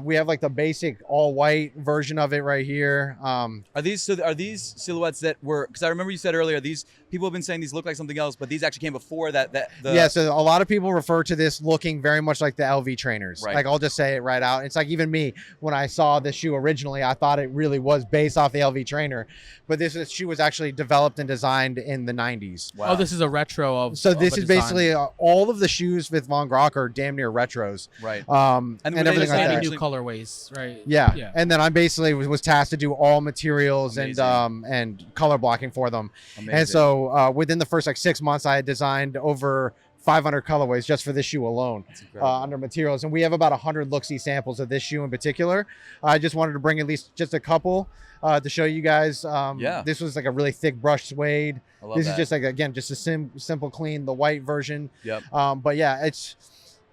We have like the basic all white version of it right here. Are these silhouettes that were? Because I remember you said earlier these people have been saying these look like something else, but these actually came before that. Yeah, so a lot of people refer to this looking very much like the LV trainers. Right. Like I'll just say it right out. It's like even me, when I saw this shoe originally, I thought it really was based off the LV trainer, but this shoe was actually developed and designed in the 90s. Wow. Oh, this is a retro of. So of this a is design. basically all of the shoes with Von Grok are damn near retros. Right. And were they everything just like Adding that. actually- new colorways, right? Yeah. Yeah. And then I basically was tasked to do all materials Amazing. and color blocking for them. Amazing. And so within the first like 6 months, I had designed over 500 colorways just for this shoe alone That's incredible. under materials. And we have about 100 look-see samples of this shoe in particular. I just wanted to bring at least just a couple to show you guys. Yeah. This was like a really thick brushed suede. I love This that. is just like, again, just a simple, clean, the white version. Yep. But yeah, it's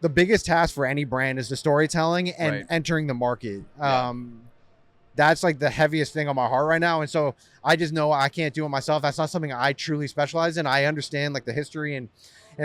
the biggest task for any brand is the storytelling and Right. entering the market. Yeah. That's like the heaviest thing on my heart right now. And so I just know I can't do it myself. That's not something I truly specialize in. I understand like the history and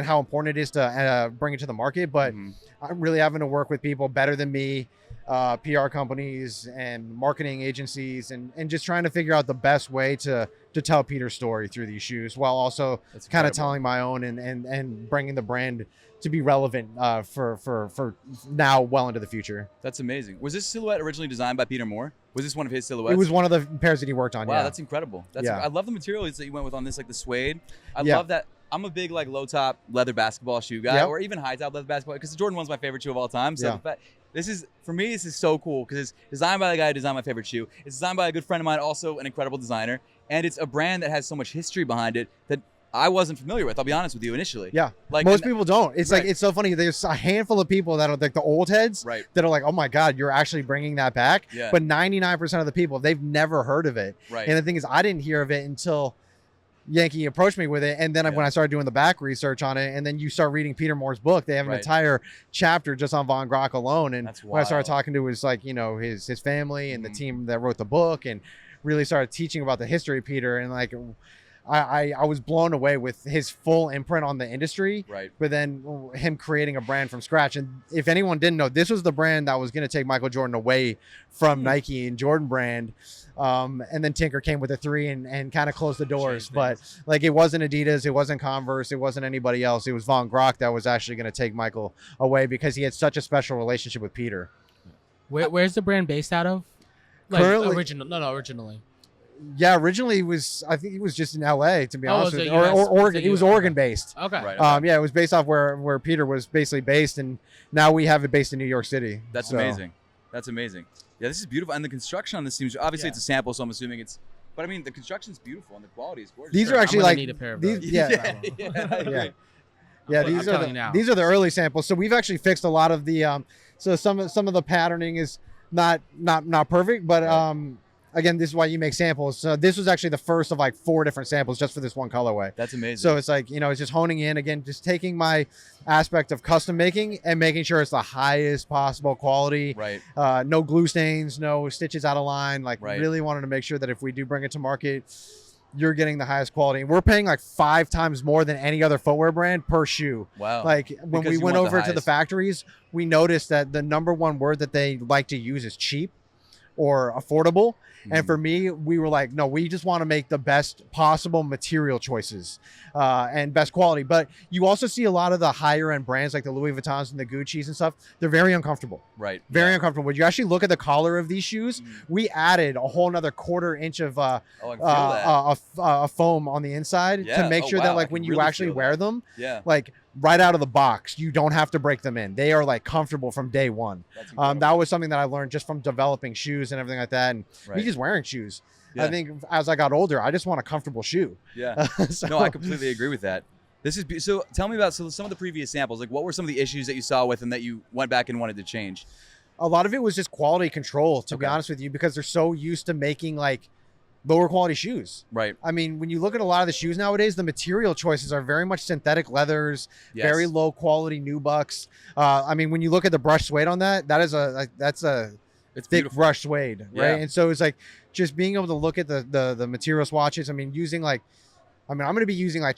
how important it is to bring it to the market, but Mhm. I'm really having to work with people better than me PR companies and marketing agencies, and just trying to figure out the best way to tell Peter's story through these shoes, while also kind of telling my own and bringing the brand to be relevant for now well into the future. That's amazing. Was this silhouette originally designed by Peter Moore? Was this one of his silhouettes? It was one of the pairs that he worked on. Wow, yeah. that's incredible. Yeah. I love the materials that you went with on this, like the suede. I Yeah. love that. I'm a big like low top leather basketball shoe guy, Yep. or even high top leather basketball, because the Jordan 1's my favorite shoe of all time. So Yeah. the fact, this is so cool because it's designed by the guy who designed my favorite shoe. It's designed by a good friend of mine, also an incredible designer, and it's a brand that has so much history behind it that I wasn't familiar with. I'll be honest with you initially. Yeah, Like most people don't. It's Right. like, it's so funny. There's a handful of people that are like the old heads Right. that are like, oh my God, you're actually bringing that back. Yeah. But 99% of the people, they've never heard of it. Right. And the thing is, I didn't hear of it until Yankee approached me with it. And then Yeah. when I started doing the back research on it, and then you start reading Peter Moore's book, they have an Right. entire chapter just on Von Grach alone. And That's when I started wild. talking to his, like, his family and the Mhm. team that wrote the book, and really started teaching about the history of Peter, and like, I was blown away with his full imprint on the industry. Right. But then him creating a brand from scratch. And if anyone didn't know, this was the brand that was going to take Michael Jordan away from Nike and Jordan brand. And then Tinker came with a 3 and kind of closed the doors. Changed But like, it wasn't Adidas, it wasn't Converse, it wasn't anybody else. It was Von Grach that was actually going to take Michael away because he had such a special relationship with Peter. Where's the brand based out of? Currently- Originally. Yeah, originally I think he was just in LA, to be honest was with it you. Or US? Oregon. He was Okay. Oregon based. Okay. Right. Yeah, it was based off where Peter was basically based, and now we have it based in New York City. That's So, amazing. That's amazing. Yeah, this is beautiful, and the construction on this seems obviously Yeah. it's a sample, so I'm assuming it's. But I mean, the construction's beautiful and the quality is gorgeous. These Sure, are I'm actually gonna like need a pair of these. those. Yeah, yeah, I yeah. agree. Yeah, I'm these are telling you now. these are the early samples. So we've actually fixed a lot of the so some of the patterning is not perfect, but Right. again, this is why you make samples. So this was actually the first of like 4 different samples just for this one colorway. That's amazing. So it's like, it's just honing in again, just taking my aspect of custom making and making sure it's the highest possible quality. right. No glue stains, no stitches out of line. Like, Right. really wanted to make sure that if we do bring it to market, you're getting the highest quality. And we're paying like 5 times more than any other footwear brand per shoe. Wow. Like, when Because we you went want the over to the highest. factories, we noticed that the number one word that they like to use is cheap or affordable. And for me, we were like, no, we just want to make the best possible material choices and best quality. But you also see a lot of the higher end brands like the Louis Vuittons and the Gucci's and stuff. They're very uncomfortable. Right. Very uncomfortable. When you actually look at the collar of these shoes, we added a whole nother 1/4 inch of Oh, I can feel that. a foam on the inside Yeah. to make Oh, sure wow. that I like can when you really actually feel wear that. them, Yeah. like right out of the box, you don't have to break them in. They are like comfortable from day one. That's incredible. That was something that I learned just from developing shoes and everything like that, and me Right. just wearing shoes. Yeah. I think as I got older, I just want a comfortable shoe. Yeah. So- No, I completely agree with that. This is so. Tell me about some of the previous samples. Like, what were some of the issues that you saw with them that you went back and wanted to change? A lot of it was just quality control, to be Okay. honest with you, because they're so used to making like lower quality shoes. Right. I mean, when you look at a lot of the shoes nowadays, the material choices are very much synthetic leathers, Yes. very low quality nubucks. I mean, when you look at the brushed suede on that's a It's thick beautiful. brushed suede, right? Yeah. And so it's like just being able to look at the material swatches. I mean, I'm going to be using like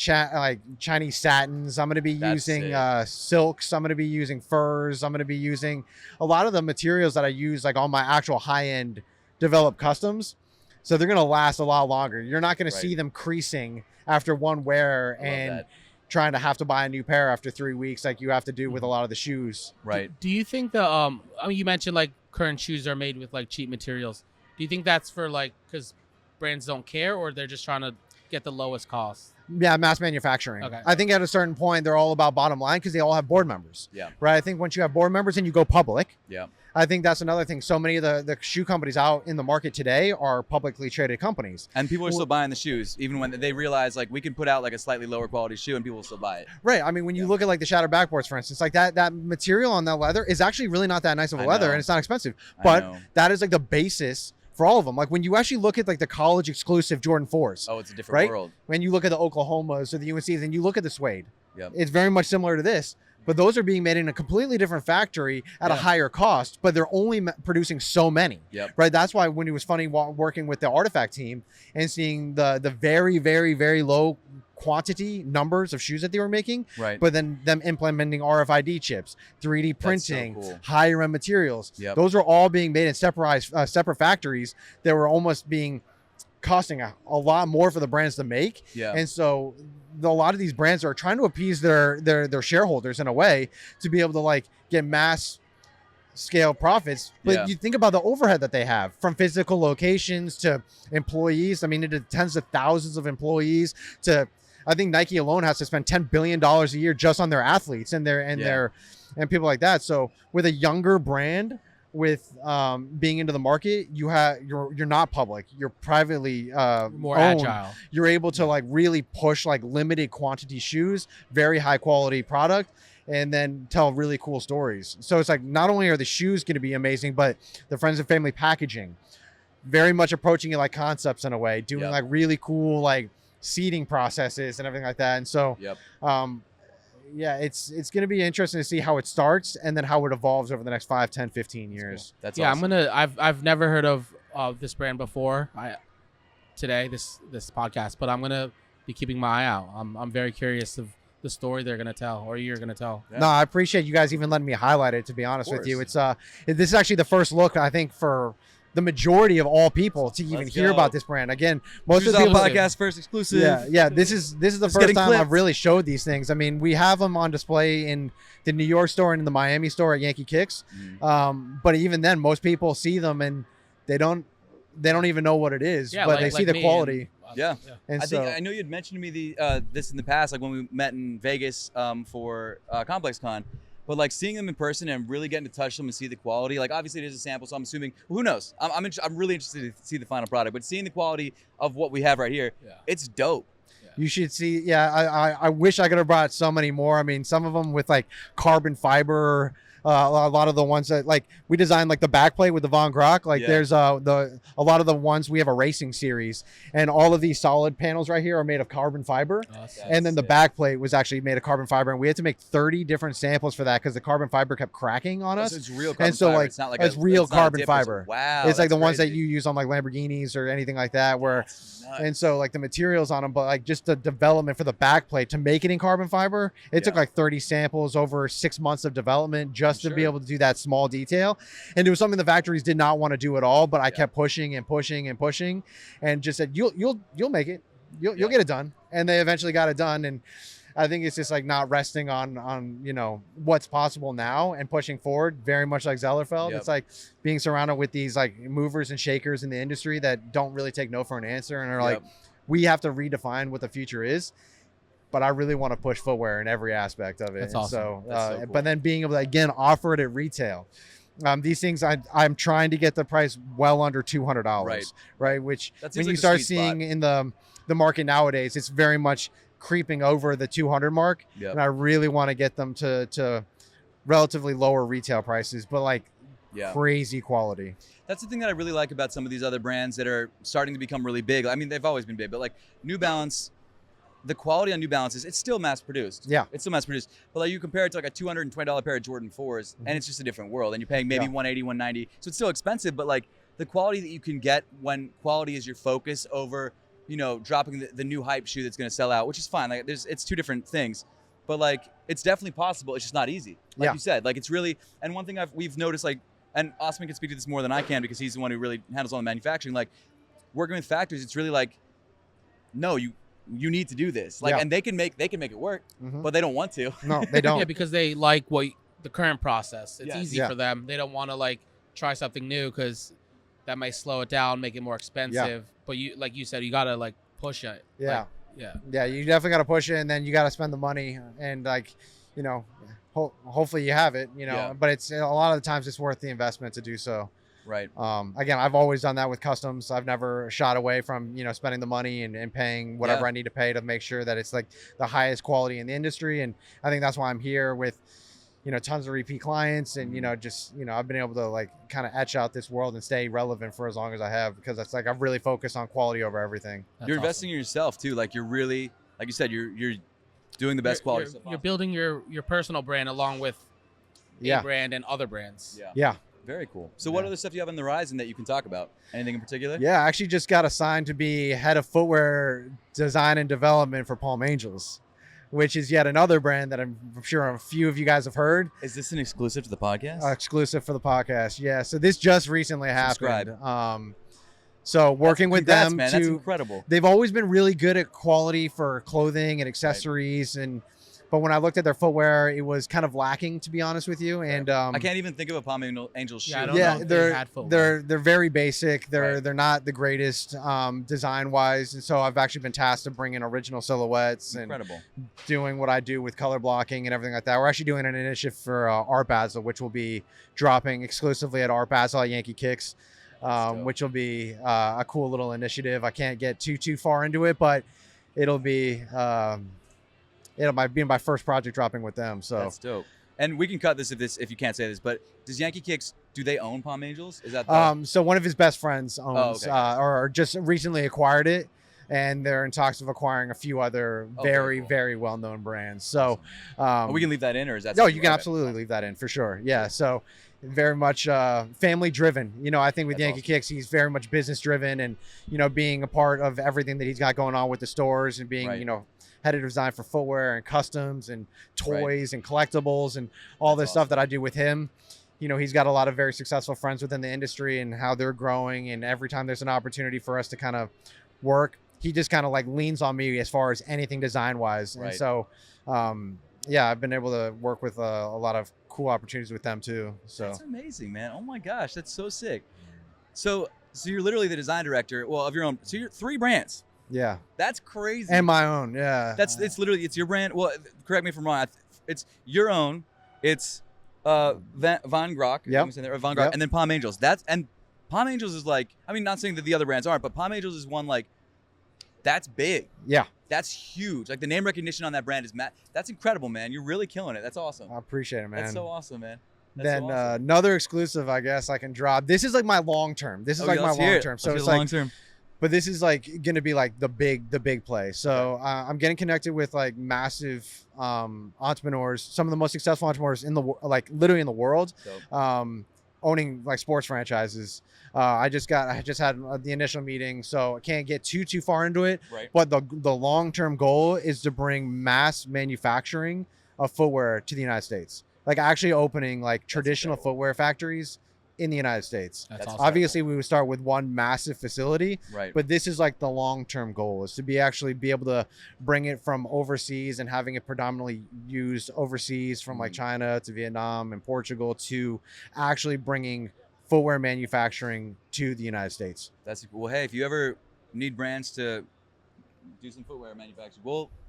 Chinese satins. I'm going to be That's using sick. silks. I'm going to be using furs. I'm going to be using a lot of the materials that I use like on my actual high end developed customs. So they're going to last a lot longer. You're not going to Right. see them creasing after one wear I love and that. trying to have to buy a new pair after 3 weeks like you have to do with a lot of the shoes. Right. Do you think I mean, you mentioned like current shoes are made with like cheap materials. Do you think that's for like because brands don't care, or they're just trying to get the lowest cost? Yeah, mass manufacturing. Okay. I think at a certain point, they're all about bottom line because they all have board members. Yeah. Right. I think once you have board members and you go public, Yeah. I think that's another thing. So many of the shoe companies out in the market today are publicly traded companies. And people are Well- still buying the shoes, even when they realize like we can put out like a slightly lower quality shoe and people will still buy it. Right. I mean, when you look at like the shattered backboards, for instance, like that material on that leather is actually really not that nice of a I leather know. and it's not expensive. I But know. that is like the basis for all of them. Like when you actually look at like the college exclusive Jordan 4s, Oh, it's a different right? world. When you look at the Oklahomas or the UNCs and you look at the suede, Yep. it's very much similar to this. But those are being made in a completely different factory at a Yeah. higher cost, but they're only producing so many. Yep. Right. That's why when it was funny working with the Artifact team and seeing the very, very, very low quantity numbers of shoes that they were making, Right. but then them implementing RFID chips, 3D printing, cool. higher end materials. Yep. Those are all being made in separate factories that were almost being costing a lot more for the brands to make. Yeah. And so a lot of these brands are trying to appease their shareholders in a way to be able to like get mass scale profits. But Yeah. you think about the overhead that they have, from physical locations to employees. I mean, it is tens of thousands of employees. To I think Nike alone has to spend $10 billion a year just on their athletes and people like that. So with a younger brand, with being into the market, you're not public, you're privately More owned. agile. You're able to like really push like limited quantity shoes, very high quality product, and then tell really cool stories. So it's like, not only are the shoes going to be amazing, but the friends and family packaging, very much approaching it like concepts in a way, doing Yep. like really cool like seeding processes and everything like that. And so Yep. yeah, it's going to be interesting to see how it starts and then how it evolves over the next 5, 10, 15 years. That's Yeah, awesome. I've never heard of this brand before. This podcast, but I'm gonna be keeping my eye out. I'm very curious of the story they're gonna tell, or you're gonna tell. Yeah. No, I appreciate you guys even letting me highlight it, to be honest with you. course. It's this is actually the first look, I think, for the majority of all people to even Let's hear go. about this brand. Again, most Shoes of the Off people podcast first exclusive. yeah, this is the It's first getting time clipped. I've really showed these things. I mean, we have them on display in the New York store and in the Miami store at Yankee Kicks. But even then, most people see them and they don't even know what it is, Yeah, but like- they see like the me quality. Yeah. And I so, think I know you had mentioned to me this in the past, like when we met in Vegas for Complex Con. But like seeing them in person and really getting to touch them and see the quality, like obviously it is a sample, so I'm assuming, well, who knows? I'm really interested to see the final product, but seeing the quality of what we have right here, Yeah. it's dope. you should see. Yeah, I wish I could have brought so many more. I mean, some of them with like carbon fiber. A lot of the ones that like we designed, like the backplate with the Von Grok. Like Yeah. there's a lot of the ones we have a racing series, and all of these solid panels right here are made of carbon fiber. And then the sick. backplate was actually made of carbon fiber, and we had to make 30 different samples for that because the carbon fiber kept cracking on Oh, us. so it's real carbon And so, fiber. like, it's not like it's real not a carbon dip, fiber. Wow. It's like the that's ones that crazy. you use on like Lamborghinis or anything like that, where That's nuts. and so like the materials on them, but like just the development for the backplate to make it in carbon fiber, it took Yeah. like 30 samples over 6 months of development just to be Sure. able to do that small detail. And it was something the factories did not want to do at all, but I Yeah. kept pushing and pushing and pushing, and just said, you'll make it, you'll Yeah. get it done. And they eventually got it done. And I think it's just like not resting on what's possible now and pushing forward, very much like Zellerfeld. Yep. It's like being surrounded with these like movers and shakers in the industry that don't really take no for an answer and are like, Yep. we have to redefine what the future is. But I really want to push footwear in every aspect of it. That's And awesome. So, That's so cool. but then being able to again offer it at retail. These things I'm trying to get the price well under $200, right? Which That seems when like you the start sweet spot. seeing in the market nowadays, it's very much creeping over the 200 mark. Yep. And I really want to get them to relatively lower retail prices, but like Yeah. crazy quality. That's the thing that I really like about some of these other brands that are starting to become really big. I mean, they've always been big, but like New Balance, the quality on New Balance it's still mass produced. Yeah. It's still mass produced. But like you compare it to like a $220 pair of Jordan 4s, and it's just a different world. And you're paying maybe Yeah. $180, $190. So it's still expensive, but like the quality that you can get when quality is your focus over, dropping the new hype shoe that's gonna sell out, which is fine. Like it's two different things. But like it's definitely possible. It's just not easy. Like Yeah. you said. Like it's really, and one thing we've noticed, like, and Osman can speak to this more than I can because he's the one who really handles all the manufacturing. Like working with factories, it's really like, no, you need to do this. Like, Yeah. and they can make it work, Mhm. but they don't want to. No, they don't. Yeah, because they like the current process. It's Yes. easy Yeah. for them. They don't want to like try something new because that may slow it down, make it more expensive. But you, like you said, you gotta like push it. Yeah. Like, yeah. Yeah, you definitely got to push it, and then you got to spend the money, and like, hopefully you have it, Yeah. but it's a lot of the times it's worth the investment to do so. Right. Again, I've always done that with customs. I've never shot away from, spending the money and paying whatever Yeah. I need to pay to make sure that it's like the highest quality in the industry. And I think that's why I'm here with, tons of repeat clients and, I've been able to like kind of etch out this world and stay relevant for as long as I have, because it's like I've really focused on quality over everything. That's You're awesome. investing in yourself too. Like you're really, like you said, you're doing the best quality. You're, stuff you're possible. building your personal brand along with Yeah. a brand and other brands. Yeah. Yeah. Very cool. So what Yeah. other stuff do you have on the horizon that you can talk about? Anything in particular? Yeah, I actually just got assigned to be head of footwear design and development for Palm Angels, which is yet another brand that I'm sure a few of you guys have heard. Is this an exclusive to the podcast? Exclusive for the podcast. Yeah. So this just recently happened. Subscribe. So working with Congrats, them man. to, That's incredible. they've always been really good at quality for clothing and accessories, but when I looked at their footwear, it was kind of lacking, to be honest with you. And I can't even think of a Palm Angels shoe. Yeah, I don't know if they had footwear. they're very basic. They're Right. they're not the greatest design wise, and so I've actually been tasked to bring in original silhouettes Incredible. and doing what I do with color blocking and everything like that. We're actually doing an initiative for Art Basel, which will be dropping exclusively at Art Basel at Yankee Kicks, dope. which will be a cool little initiative. I can't get too far into it, but it'll be it'll be my first project dropping with them. So That's dope. And we can cut this if you can't say this, but does Yankee Kicks, do they own Palm Angels? Is that so one of his best friends owns okay. or just recently acquired it, and they're in talks of acquiring a few other Okay, cool. very well-known brands. So we can leave that in, or is that? no, something- you can okay. absolutely leave that in for sure. Yeah. So very much family driven. I think with That's Yankee awesome. Kicks, he's very much business driven, and being a part of everything that he's got going on with the stores and being Right. head of design for footwear and customs and toys and collectibles and all That's this stuff awesome. that I do with him. He's got a lot of very successful friends within the industry and how they're growing. And every time there's an opportunity for us to kind of work, he just kind of like leans on me as far as anything design wise. Right. And so, yeah, I've been able to work with a lot of cool opportunities with them too. So That's amazing, man. Oh my gosh, that's so sick. So you're literally the design director, well, of your own. So you're 3 brands. yeah, That's crazy. and my own. Yeah, It's literally it's your brand. Well, correct me if I'm wrong. It's your own. It's Van Grok. Yep. I'm saying that, or Van Grok, Yep. and then Palm Angels. And Palm Angels is like, I mean, not saying that the other brands aren't, but Palm Angels is one like that's big. yeah. That's huge. Like the name recognition on that brand is that's incredible, man. You're really killing it. That's awesome. I appreciate it, man. That's so awesome, man. That's Then so awesome. another exclusive, I guess I can drop. This is like my long term. This is like my let's hear long it. term. Let's So hear it's the like long term. but this is like going to be like the big play. So I'm getting connected with like massive entrepreneurs, some of the most successful entrepreneurs in the like literally in the world, Dope. owning like sports franchises. I just had the initial meeting, so I can't get too far into it. Right. But the long term goal is to bring mass manufacturing of footwear to the United States, like actually opening like traditional incredible. footwear factories in the United States. That's That's awesome. Obviously, we would start with one massive facility, Right. but this is like the long-term goal is to be able to bring it from overseas and having it predominantly used overseas from like China to Vietnam and Portugal to actually bringing footwear manufacturing to the United States. That's well. Hey, if you ever need brands to do some footwear manufacturing,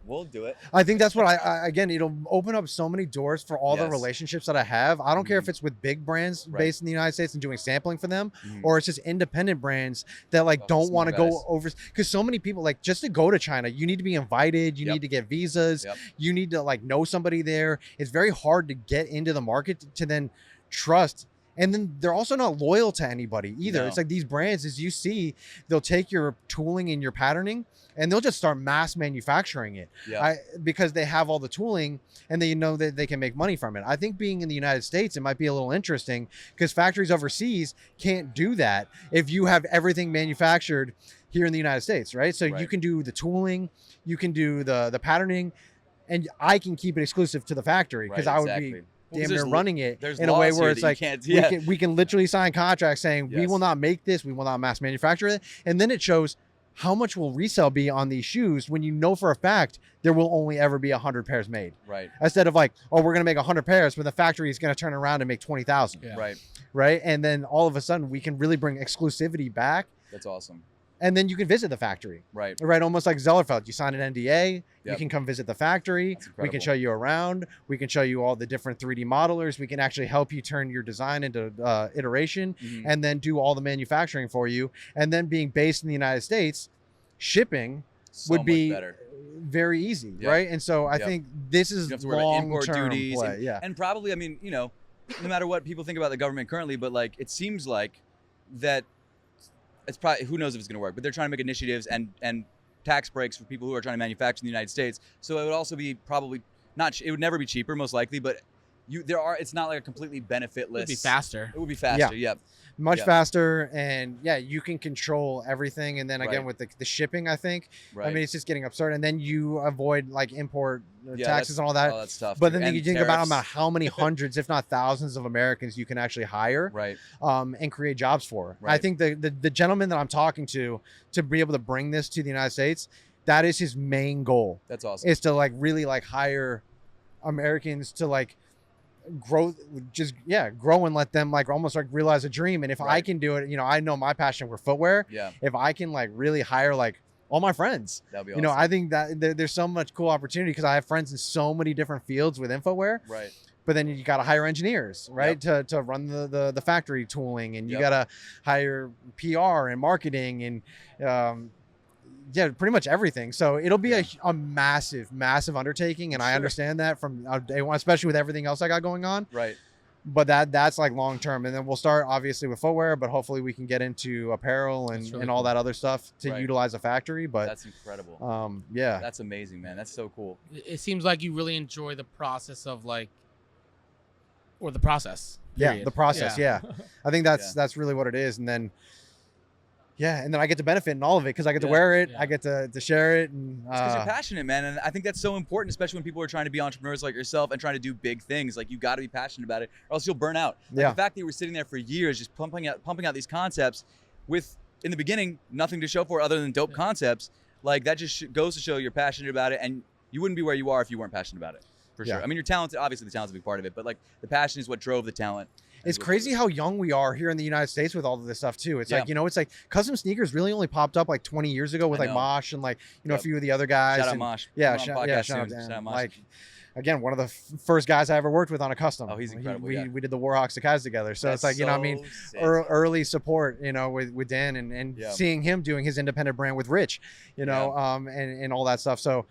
we'll do it. I think that's what I again, it'll open up so many doors for all the Yes. relationships that I have. I don't care if Mhm. it's with big brands Right. based in the United States and doing sampling for them, Mhm. or it's just independent brands that like Oh, don't small want to guys. go over, because so many people like just to go to China, you need to be invited, you Yep. need to get visas, Yep. you need to like know somebody there. It's very hard to get into the market to then trust. And then they're also not loyal to anybody either. No. It's like these brands, as you see, they'll take your tooling and your patterning and they'll just start mass manufacturing it. Yeah. Because they have all the tooling and they know that they can make money from it. I think being in the United States, it might be a little interesting because factories overseas can't do that if you have everything manufactured here in the United States, right? So you Right. can do the tooling, you can do the patterning, and I can keep it exclusive to the factory because Right, I would exactly. be Well, 'cause damn near there's running it there's in a way laws where here it's that you like can't- yeah. we can literally sign contracts saying we Yes. will not make this, we will not mass manufacture it, and then it shows how much will resale be on these shoes when you know for a fact there will only ever be 100 pairs made, Right. instead of like, oh, we're going to make 100 pairs, but the factory is going to turn around and make 20,000. Yeah. Right. Right. And then all of a sudden we can really bring exclusivity back, That's awesome. and then you can visit the factory. Right. Right, almost like Zellerfeld. You sign an NDA, you Yep. can come visit the factory, That's we incredible. can show you around, we can show you all the different 3D modelers, we can actually help you turn your design into iteration, Mhm. and then do all the manufacturing for you. And then being based in the United States, shipping So would much be better. very easy, Yep. right? And so I Yep. think this You is don't have to worry about import long-term duties play. and, Yeah. and probably, I mean, no matter what people think about the government currently, but like it seems like that it's probably, who knows if it's going to work, but they're trying to make initiatives and tax breaks for people who are trying to manufacture in the United States. So it would also be probably not, it would never be cheaper, most likely, but it's not like a completely benefitless. It'd be faster. It would be faster. Yep. Much Yeah. faster, and you can control everything. And then again Right. with the shipping, I think, Right. I mean, it's just getting absurd. And then you avoid like import Yeah, taxes that's- and all that. Oh, that's tough. But too. then And you think about tariffs. how many hundreds, if not thousands, of Americans you can actually hire, Right. and create jobs for. I Right. think the gentleman that I'm talking to be able to bring this to the United States, that is his main goal, That's awesome. is to like really like hire Americans to like grow and let them like almost like realize a dream. And if I Right. can do it, I know my passion for footwear. Yeah. If I can like really hire like all my friends, That'd be you awesome. know, I think that there's so much cool opportunity because I have friends in so many different fields with footwear. Right. But then you got to hire engineers, right, to run the factory tooling, and you Yep. got to hire PR and marketing and pretty much everything. So it'll be a massive undertaking, and I Sure. understand that from day one, especially with everything else I got going on. Right. But that's like long term, and then we'll start obviously with footwear, but hopefully we can get into apparel and, That's really and all cool. that other stuff to Right. utilize a factory. But That's incredible. That's amazing, man. That's so cool. It seems like you really enjoy the process of like, or the process. yeah, period. the process. Yeah, I think Yeah. that's really what it is, and then. Yeah, and then I get to benefit in all of it because I get to Yeah. wear it, Yeah. I get to share it, and Because you're passionate, man, and I think that's so important, especially when people are trying to be entrepreneurs like yourself and trying to do big things. Like you got to be passionate about it, or else you'll burn out. Like, Yeah. The fact that you were sitting there for years, just pumping out these concepts, with in the beginning nothing to show for it other than dope concepts. Like that just goes to show you're passionate about it, and you wouldn't be where you are if you weren't passionate about it. For sure. Yeah. I mean, you're talented. Obviously, the talent's a big part of it, but like the passion is what drove the talent. it's crazy how young we are here in the United States with all of this stuff too. It's Yeah. like, it's like custom sneakers really only popped up like 20 years ago with I like know. Mosh and like, a Yep. few of the other guys. Shout out and- Mosh. Yeah, Come on, shout podcast out soon. to Shout out him. Mosh. Like, again, one of the first guys I ever worked with on a custom. Oh, he's incredible, We, yeah. we did the Warhawks to Kaz together. So it's like, That's so sick. early support, with Dan and Yeah. seeing him doing his independent brand with Rich, and all that stuff. So,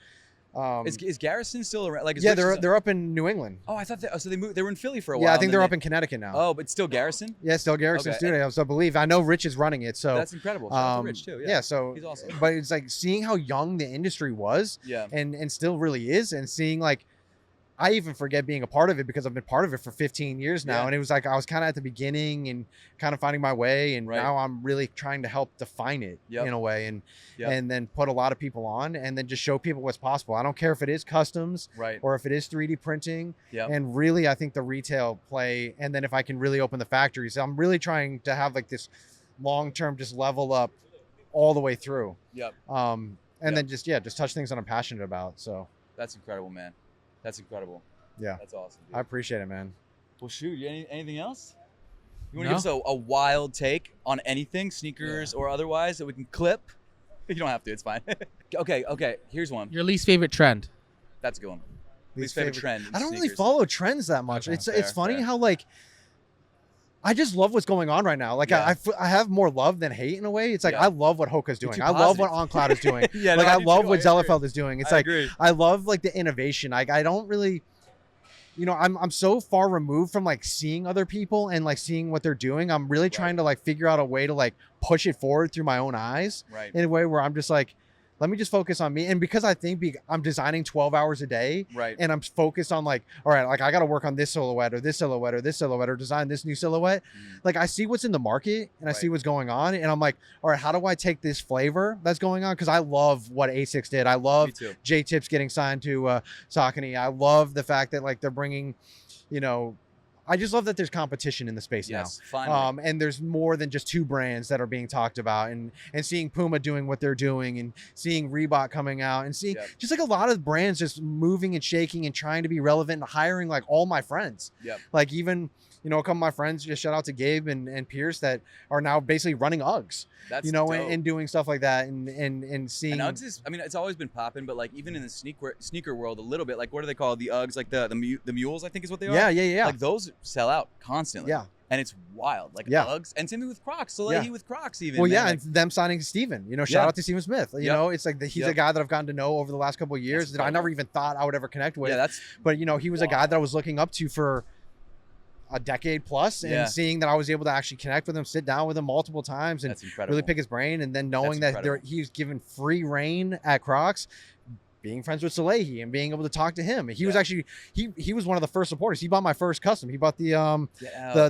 Is Garrison still around? Like, is yeah, Rich they're up in New England. Oh, I thought so they moved. They were in Philly for a while. Yeah, I and think then they're up in Connecticut now. Oh, but still Garrison. Yeah, still Garrison Okay. Studios, I believe. I know Rich is running it, so That's incredible. Shout out to Rich too. Yeah. so He's awesome. But it's like seeing how young the industry was, Yeah. and still really is, and seeing like I even forget being a part of it because I've been part of it for 15 years now, Yeah. and it was like I was kind of at the beginning and kind of finding my way, and Right. now I'm really trying to help define it Yep. in a way, and Yep. and then put a lot of people on, and then just show people what's possible. I don't care if it is customs Right. or if it is 3D printing. Yeah. And really, I think the retail play, and then if I can really open the factories, I'm really trying to have like this long-term just level up all the way through. Yep. And Yep. then just touch things that I'm passionate about. So That's incredible, man. That's incredible. yeah, That's awesome. Dude. I appreciate it, man. Well, shoot. Anything else? You want to No. give us a wild take on anything, sneakers or otherwise, that we can clip? You don't have to. It's fine. Okay. Here's one. Your least favorite trend? That's a good one. Least favorite trend in I don't really sneakers. follow trends that much. Okay. It's Fair, funny fair. how like I just love what's going on right now. Like Yeah. I have more love than hate in a way. It's like Yeah. I love what Hoka's You're doing. too I love what positive. OnCloud is doing. Yeah, like no, I do love too. what I agree. Zellerfeld is doing. It's I like agree. I love like the innovation. Like I don't really, I'm so far removed from like seeing other people and like seeing what they're doing. I'm really trying to like figure out a way to like push it forward through my own eyes Right. in a way where I'm just like, let me just focus on me. And because I think I'm designing 12 hours a day, Right. and I'm focused on like, all right, like I got to work on this silhouette or this silhouette or this silhouette or design this new silhouette. Like I see what's in the market and I see Right. what's going on, and I'm like, all right, how do I take this flavor that's going on? Because I love what ASICS did. I love Me too. J Tips getting signed to Saucony. I love the fact that like they're bringing, I just love that there's competition in the space Yes. now. Finally. And there's more than just two brands that are being talked about, and seeing Puma doing what they're doing, and seeing Reebok coming out, and seeing Yep. just like a lot of brands just moving and shaking and trying to be relevant, and hiring like all my friends. Yep. Like even, a couple of my friends, just shout out to Gabe and Pierce, that are now basically running Uggs, That's and, dope. and doing stuff like that, and seeing. And Uggs is, it's always been popping, but like even in the sneaker world a little bit, like what are they called? The Uggs, like the mules, I think is what they are. Yeah. Like those sell out constantly. Yeah. And it's wild. Like Yeah. Uggs, and same thing with Crocs. So like Yeah. with Crocs even. Well, man, yeah, like, and them signing Steven. Shout Yeah. out to Steven Smith. It's like he's a Yep. guy that I've gotten to know over the last couple of years that I incredible. never even thought I would ever connect with. yeah, that's But he was a guy that I was looking up to for a decade plus, and Yeah. seeing that I was able to actually connect with him, sit down with him multiple times, and that's incredible. really pick his brain, and then knowing That's that incredible. he was given free reign at Crocs, being friends with Salehi and being able to talk to him. He was actually he was one of the first supporters. He bought my first custom. He bought the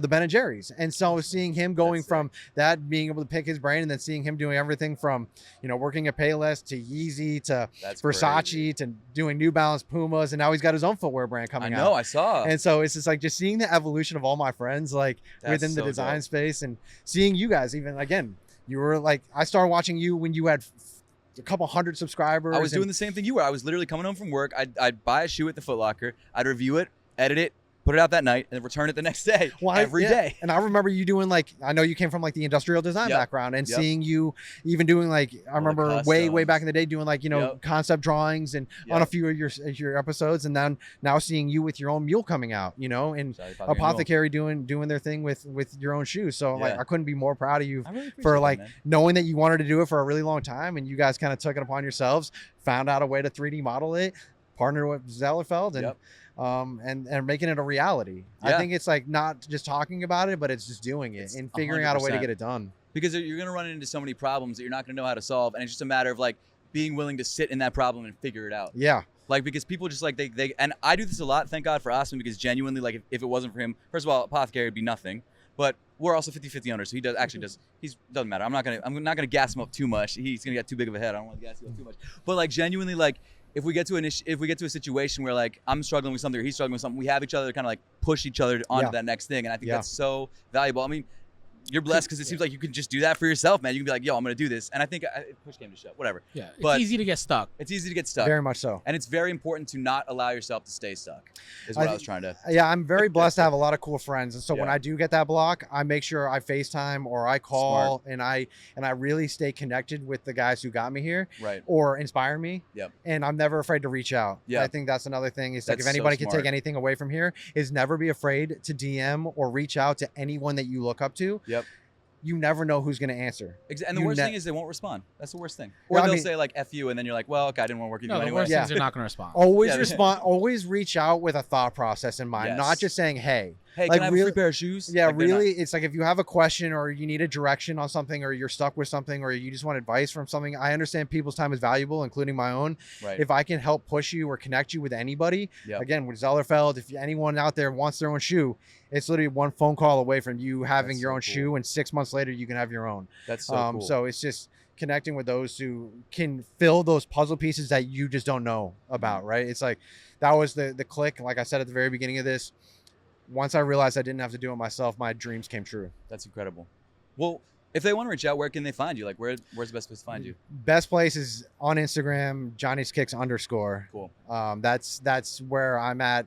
Ben and Jerry's. And so seeing him going from that, being able to pick his brain, and then seeing him doing everything from, you know, working at Payless to Yeezy to Versace to doing New Balance, Pumas, and now he's got his own footwear brand coming out. I saw. And so it's just like just seeing the evolution of all my friends like within the design space, and seeing you guys even again. You were like, I started watching you when you had a couple hundred subscribers. I was doing the same thing you were. I was literally coming home from work. I'd buy a shoe at the Foot Locker. I'd review it, edit it, put it out that night, and then return it the next day. Every day. And I remember you doing like, I know you came from like the industrial design background, and seeing you even doing like, I remember way back in the day doing like, you know, concept drawings and on a few of your episodes, and then now seeing you with your own mule coming out, you know, and Apothecary doing their thing with your own shoes. So like, I couldn't be more proud of you for like knowing that you wanted to do it for a really long time, and you guys kind of took it upon yourselves, found out a way to 3D model it, partnered with Zellerfeld, and and making it a reality. I think it's like not just talking about it, but it's just doing it and figuring out a way to get it done. Because you're going to run into so many problems that you're not going to know how to solve, and it's just a matter of like being willing to sit in that problem and figure it out. Yeah. Like, because people just like they and I do this a lot, thank God for Osman, because genuinely, like, if it wasn't for him, first of all, Apothecary would be nothing. But we're also 50-50 owners, so he doesn't matter. I'm not gonna gas him up too much. He's gonna get too big of a head. I don't want to gas him up too much. But like, genuinely, like, if we get to a situation where like I'm struggling with something or he's struggling with something, we have each other to kind of like push each other onto that next thing, and I think that's so valuable. I mean, you're blessed because it seems like you can just do that for yourself, man. You can be like, yo, I'm going to do this. And I think push came to shove, whatever. Yeah, it's easy to get stuck. It's easy to get stuck. Very much so. And it's very important to not allow yourself to stay stuck, is what I was trying to. Yeah, I'm very blessed to have a lot of cool friends. And so when I do get that block, I make sure I FaceTime or I call and I really stay connected with the guys who got me here or inspire me. Yep. And I'm never afraid to reach out. I think that's another thing. Is like if anybody can take anything away from here, is never be afraid to DM or reach out to anyone that you look up to. Yep. You never know who's going to answer. And the worst thing is they won't respond. That's the worst thing. Or they'll say like F you, and then you're like, well, okay, I didn't want to work with you anyway. The worst things are not going to respond. Always respond. Always reach out with a thought process in mind, not just saying, hey, like, can I have a free pair of shoes? Yeah, like, really, it's like if you have a question or you need a direction on something or you're stuck with something or you just want advice from something, I understand people's time is valuable, including my own. If I can help push you or connect you with anybody, again, with Zellerfeld, if anyone out there wants their own shoe, it's literally one phone call away from you having your own shoe, and 6 months later you can have your own. That's so cool. So it's just connecting with those who can fill those puzzle pieces that you just don't know about, right? It's like that was the click. Like I said at the very beginning of this, once I realized I didn't have to do it myself, my dreams came true. That's incredible. Well, if they want to reach out, where can they find you? Like, where's the best place to find you? Best place is on Instagram, Johnny'sKicks_. Cool. That's where I'm at.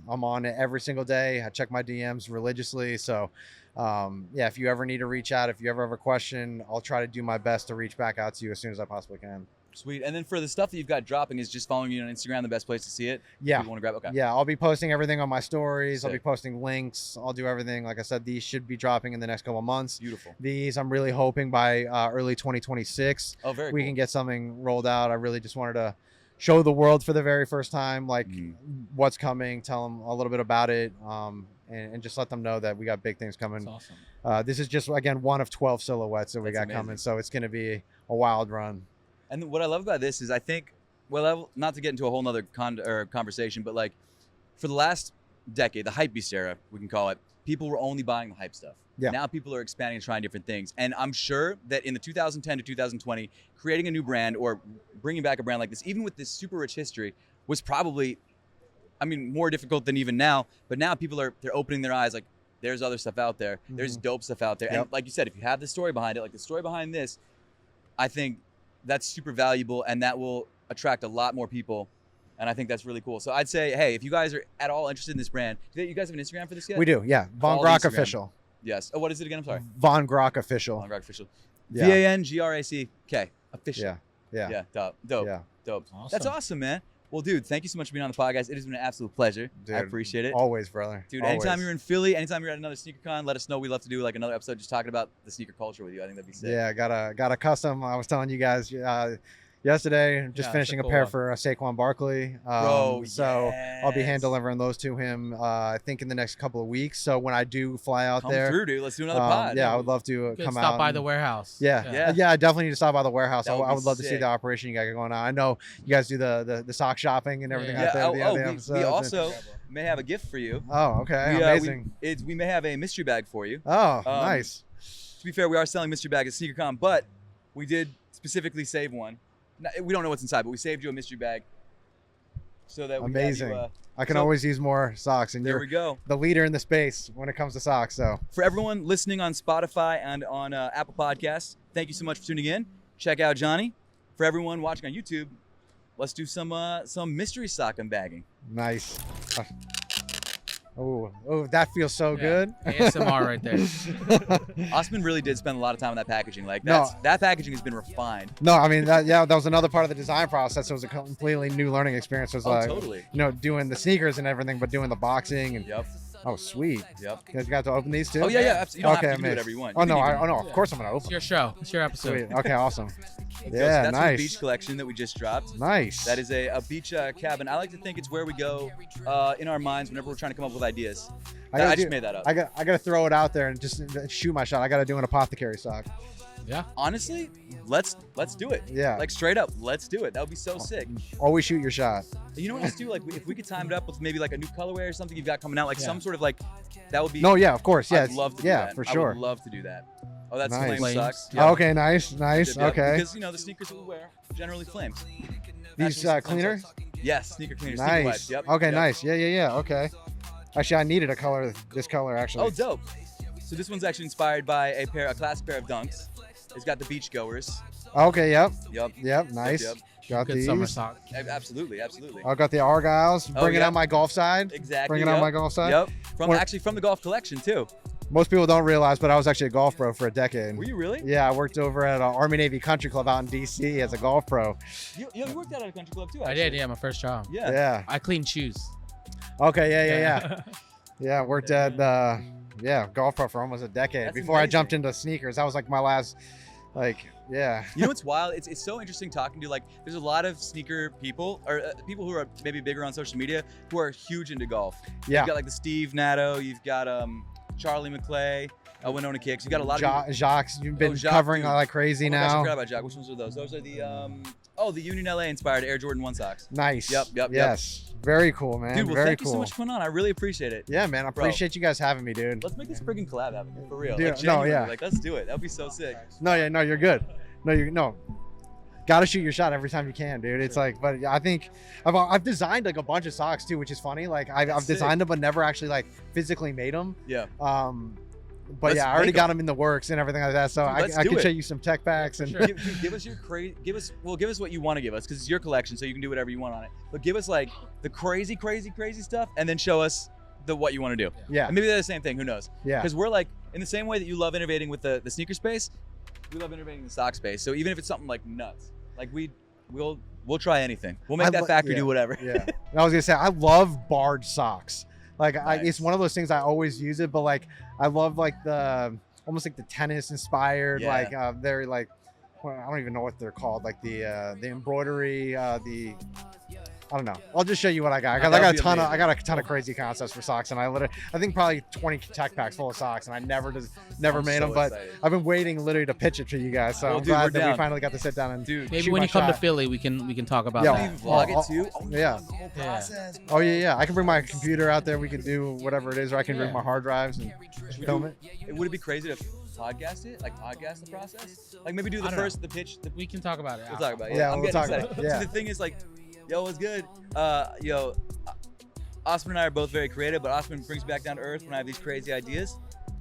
I'm on it every single day. I check my DMs religiously. So, if you ever need to reach out, if you ever have a question, I'll try to do my best to reach back out to you as soon as I possibly can. Sweet. And then for the stuff that you've got dropping, is just following you on Instagram the best place to see it? Yeah. If you want to grab? Okay. Yeah, I'll be posting everything on my stories. Sick. I'll be posting links. I'll do everything. Like I said, these should be dropping in the next couple of months. Beautiful. These, I'm really hoping by early 2026, we can get something rolled out. I really just wanted to show the world for the very first time, like what's coming, tell them a little bit about it, and just let them know that we got big things coming. That's awesome. This is just, again, one of 12 silhouettes that we got coming. So it's going to be a wild run. And what I love about this is I think, well, not to get into a whole nother conversation, but like for the last decade, the hypebeast era, we can call it, people were only buying the hype stuff. Yeah. Now people are expanding and trying different things. And I'm sure that in the 2010 to 2020, creating a new brand or bringing back a brand like this, even with this super rich history, was probably, I mean, more difficult than even now. But now people they're opening their eyes, like there's other stuff out there. There's dope stuff out there. And like you said, if you have the story behind it, like the story behind this, I think that's super valuable, and that will attract a lot more people. And I think that's really cool. So I'd say, hey, if you guys are at all interested in this brand, do you guys have an Instagram for this yet? We do, yeah. Von Grock Official. Yes. Oh, what is it again? I'm sorry. Von Grock Official. Von Grock Official. Yeah. VANGRACK Official. Yeah. Dope. Yeah. Dope. Awesome. That's awesome, man. Well, dude, thank you so much for being on the podcast. It has been an absolute pleasure. Dude, I appreciate it. Always, brother. Dude, always. anytime you're in Philly, anytime you're at another sneaker con, let us know. We'd love to do like another episode just talking about the sneaker culture with you. I think that'd be sick. Yeah, got a custom. I was telling you guys, yesterday. Just Yeah, finishing a that's a cool pair one. for Saquon Barkley. Bro, So I'll be hand yes. delivering those to him. I think in the next couple of weeks. So when I do fly out Come there, through, dude. Let's do another pod. yeah, I would love to You can come stop out. by and- the warehouse. Yeah. Yeah. I definitely need to stop by the warehouse. That would I be would love to see sick. the operation you got going on. I know you guys do the sock shopping and everything Yeah. out there. Yeah. the Oh, other we episodes. also may have a gift for you. Oh, okay. We, Amazing. we may have a mystery bag for you. Oh, nice. To be fair, we are selling mystery bag at SneakerCon, but we did specifically save one. We don't know what's inside, but we saved you a mystery bag so that we have Amazing. you, I can so- always use more socks, and there you're we go. the leader in the space when it comes to socks. So For everyone listening on Spotify and on Apple Podcasts, thank you so much for tuning in. Check out Johnny. For everyone watching on YouTube, let's do some mystery sock unbagging. nice. Oh, that feels so Yeah. good. ASMR right there. Osman really did spend a lot of time on that packaging. Like No. that packaging has been refined. No, I mean that was another part of the design process. It was a completely new learning experience. It was Oh, like totally. doing the sneakers and everything, but doing the boxing and Yep. oh, sweet. Yep. You guys got to open these too? Oh yeah. Absolutely. You don't Okay, have to do man. whatever you want. Oh You no, can even- of course I'm gonna It's open. your show. It's your episode. Sweet. Okay, awesome. So Yeah, that's the nice. beach collection that we just dropped. Nice. That is a beach cabin. I like to think it's where we go in our minds whenever we're trying to come up with ideas. gotta I just do- made that up. I got to throw it out there and just shoot my shot. I got to do an APTHCRY sock. Yeah. Honestly, let's do it. Yeah. Like straight up, let's do it. That would be so sick. Always shoot your shot. You know what else do? Like if we could time it up with maybe like a new colorway or something you've got coming out, like Yeah. some sort of like that would be. No, yeah, of course. Yeah, I'd love to do yeah, that. for I sure. would love to do that. Oh, that's Nice. flame Flames. sucks. Oh, okay, nice. Yep. Okay. Because the sneakers that we wear generally flames. These Naturally, cleaner? flame sucks. Yes, sneaker cleaners. Sneaker Nice. wipes. Yep. Okay, yep. nice. Yeah. Okay. Actually, I needed this color actually. Oh, dope. So this one's actually inspired by a classic pair of Dunks. It's got the beach goers. Okay. Yep. Yep. Nice. Yep. Got Good these. summer sock. Absolutely. I got the Argyles. Oh, Bringing yeah. out my golf side. Exactly. Bringing out yep. my golf side. Yep. From Or- actually from the golf collection too. Most people don't realize, but I was actually a golf pro for a decade. Were you really? Yeah, I worked over at Army Navy Country Club out in DC as a golf pro. You worked out at a country club too. I Actually. did. Yeah, my first job. Yeah. Yeah. I clean shoes. Okay. Yeah. Yeah, I worked at golf pro for almost a decade That's before I jumped amazing. into sneakers. That was like my last, yeah. You know what's wild? It's so interesting talking to there's a lot of sneaker people or people who are maybe bigger on social media who are huge into golf. Yeah. You've got like the Steve Natto, you've got Charlie McClay, Winona Kicks. You got a lot of Jacques, you've been Jacques, covering dude. like crazy Oh my gosh, I now. forgot about Jack. Which ones are those? Those are the Union LA inspired Air Jordan 1 socks. Nice. Yep. Yes. Very cool, man. Dude, well, Very thank cool. you so much for coming on. I really appreciate it. Yeah, man. I Bro. appreciate you guys having me, dude. Let's make this friggin' collab happen for real. Dude, Like, no, genuinely, yeah. Like, let's do it. That'd be so sick. No, you're good. No. Gotta shoot your shot every time you can, dude. It's like, but I think I've designed like a bunch of socks too, which is funny. Like I've That's designed them, but never actually like physically made them. Yeah. But Let's yeah, I already make got them in the works and everything like that. So Dude, let's I do can it. show you some tech packs and sure. Give us your give us what you want to give us because it's your collection, so you can do whatever you want on it. But give us like the crazy stuff, and then show us what you want to do. yeah, And maybe they're the same thing. Who knows? yeah. Because we're like in the same way that you love innovating with the sneaker space, we love innovating in the sock space. So even if it's something like nuts, like we'll try anything. We'll make that factory do whatever. Yeah. And I was gonna say I love barge socks. Like Nice. it's one of those things I always use it, but like I love like the almost like the tennis inspired, Yeah. like very like well, I don't even know what they're called, like the embroidery, I don't know. I'll just show you what I got. That I would be got amazing. a ton of crazy concepts for socks, and I think probably 20 tech packs full of socks, and I never I'm made so them. But excited. I've been waiting literally to pitch it to you guys, so Well, I'm dude, we're glad that down. we finally got to sit down and Dude, Maybe shoot when my you come to shot. Philly, we can talk about Yeah. that. you vlog Oh, it too. Oh, yeah. the whole Yeah. process. Oh yeah. I can bring my computer out there. We can do whatever it is, or I can bring my hard drives and Should we film do- it. Would it be crazy to podcast it? Like podcast the process? Like maybe do the I don't first, the pitch. We can talk about it. We'll talk about it. Yeah, I'm we'll getting talk excited. about it. Yeah. See, the thing is like, yo, what's good? Osman and I are both very creative, but Osman brings me back down to earth when I have these crazy ideas.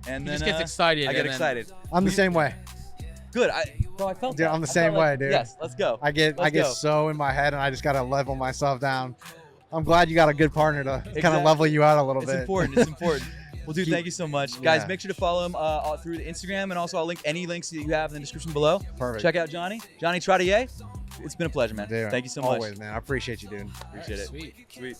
And He then just gets excited. I get and then- excited. I'm the same way. Good. I felt Dude, that. I'm the I same felt like, way, dude. Yes, let's go. I get Let's go. so in my head, and I just gotta level myself down. I'm glad you got a good partner to kind of Exactly. level you out a little It's bit. important. It's important. Well, dude, thank you so much. Guys, Yeah. make sure to follow him through the Instagram, and also I'll link any links that you have in the description below. Perfect. Check out Johnny Trottier. It's been a pleasure, man. Dude, Thank you so much. Always, man. I appreciate you, dude. Appreciate it. Sweet. Sweet.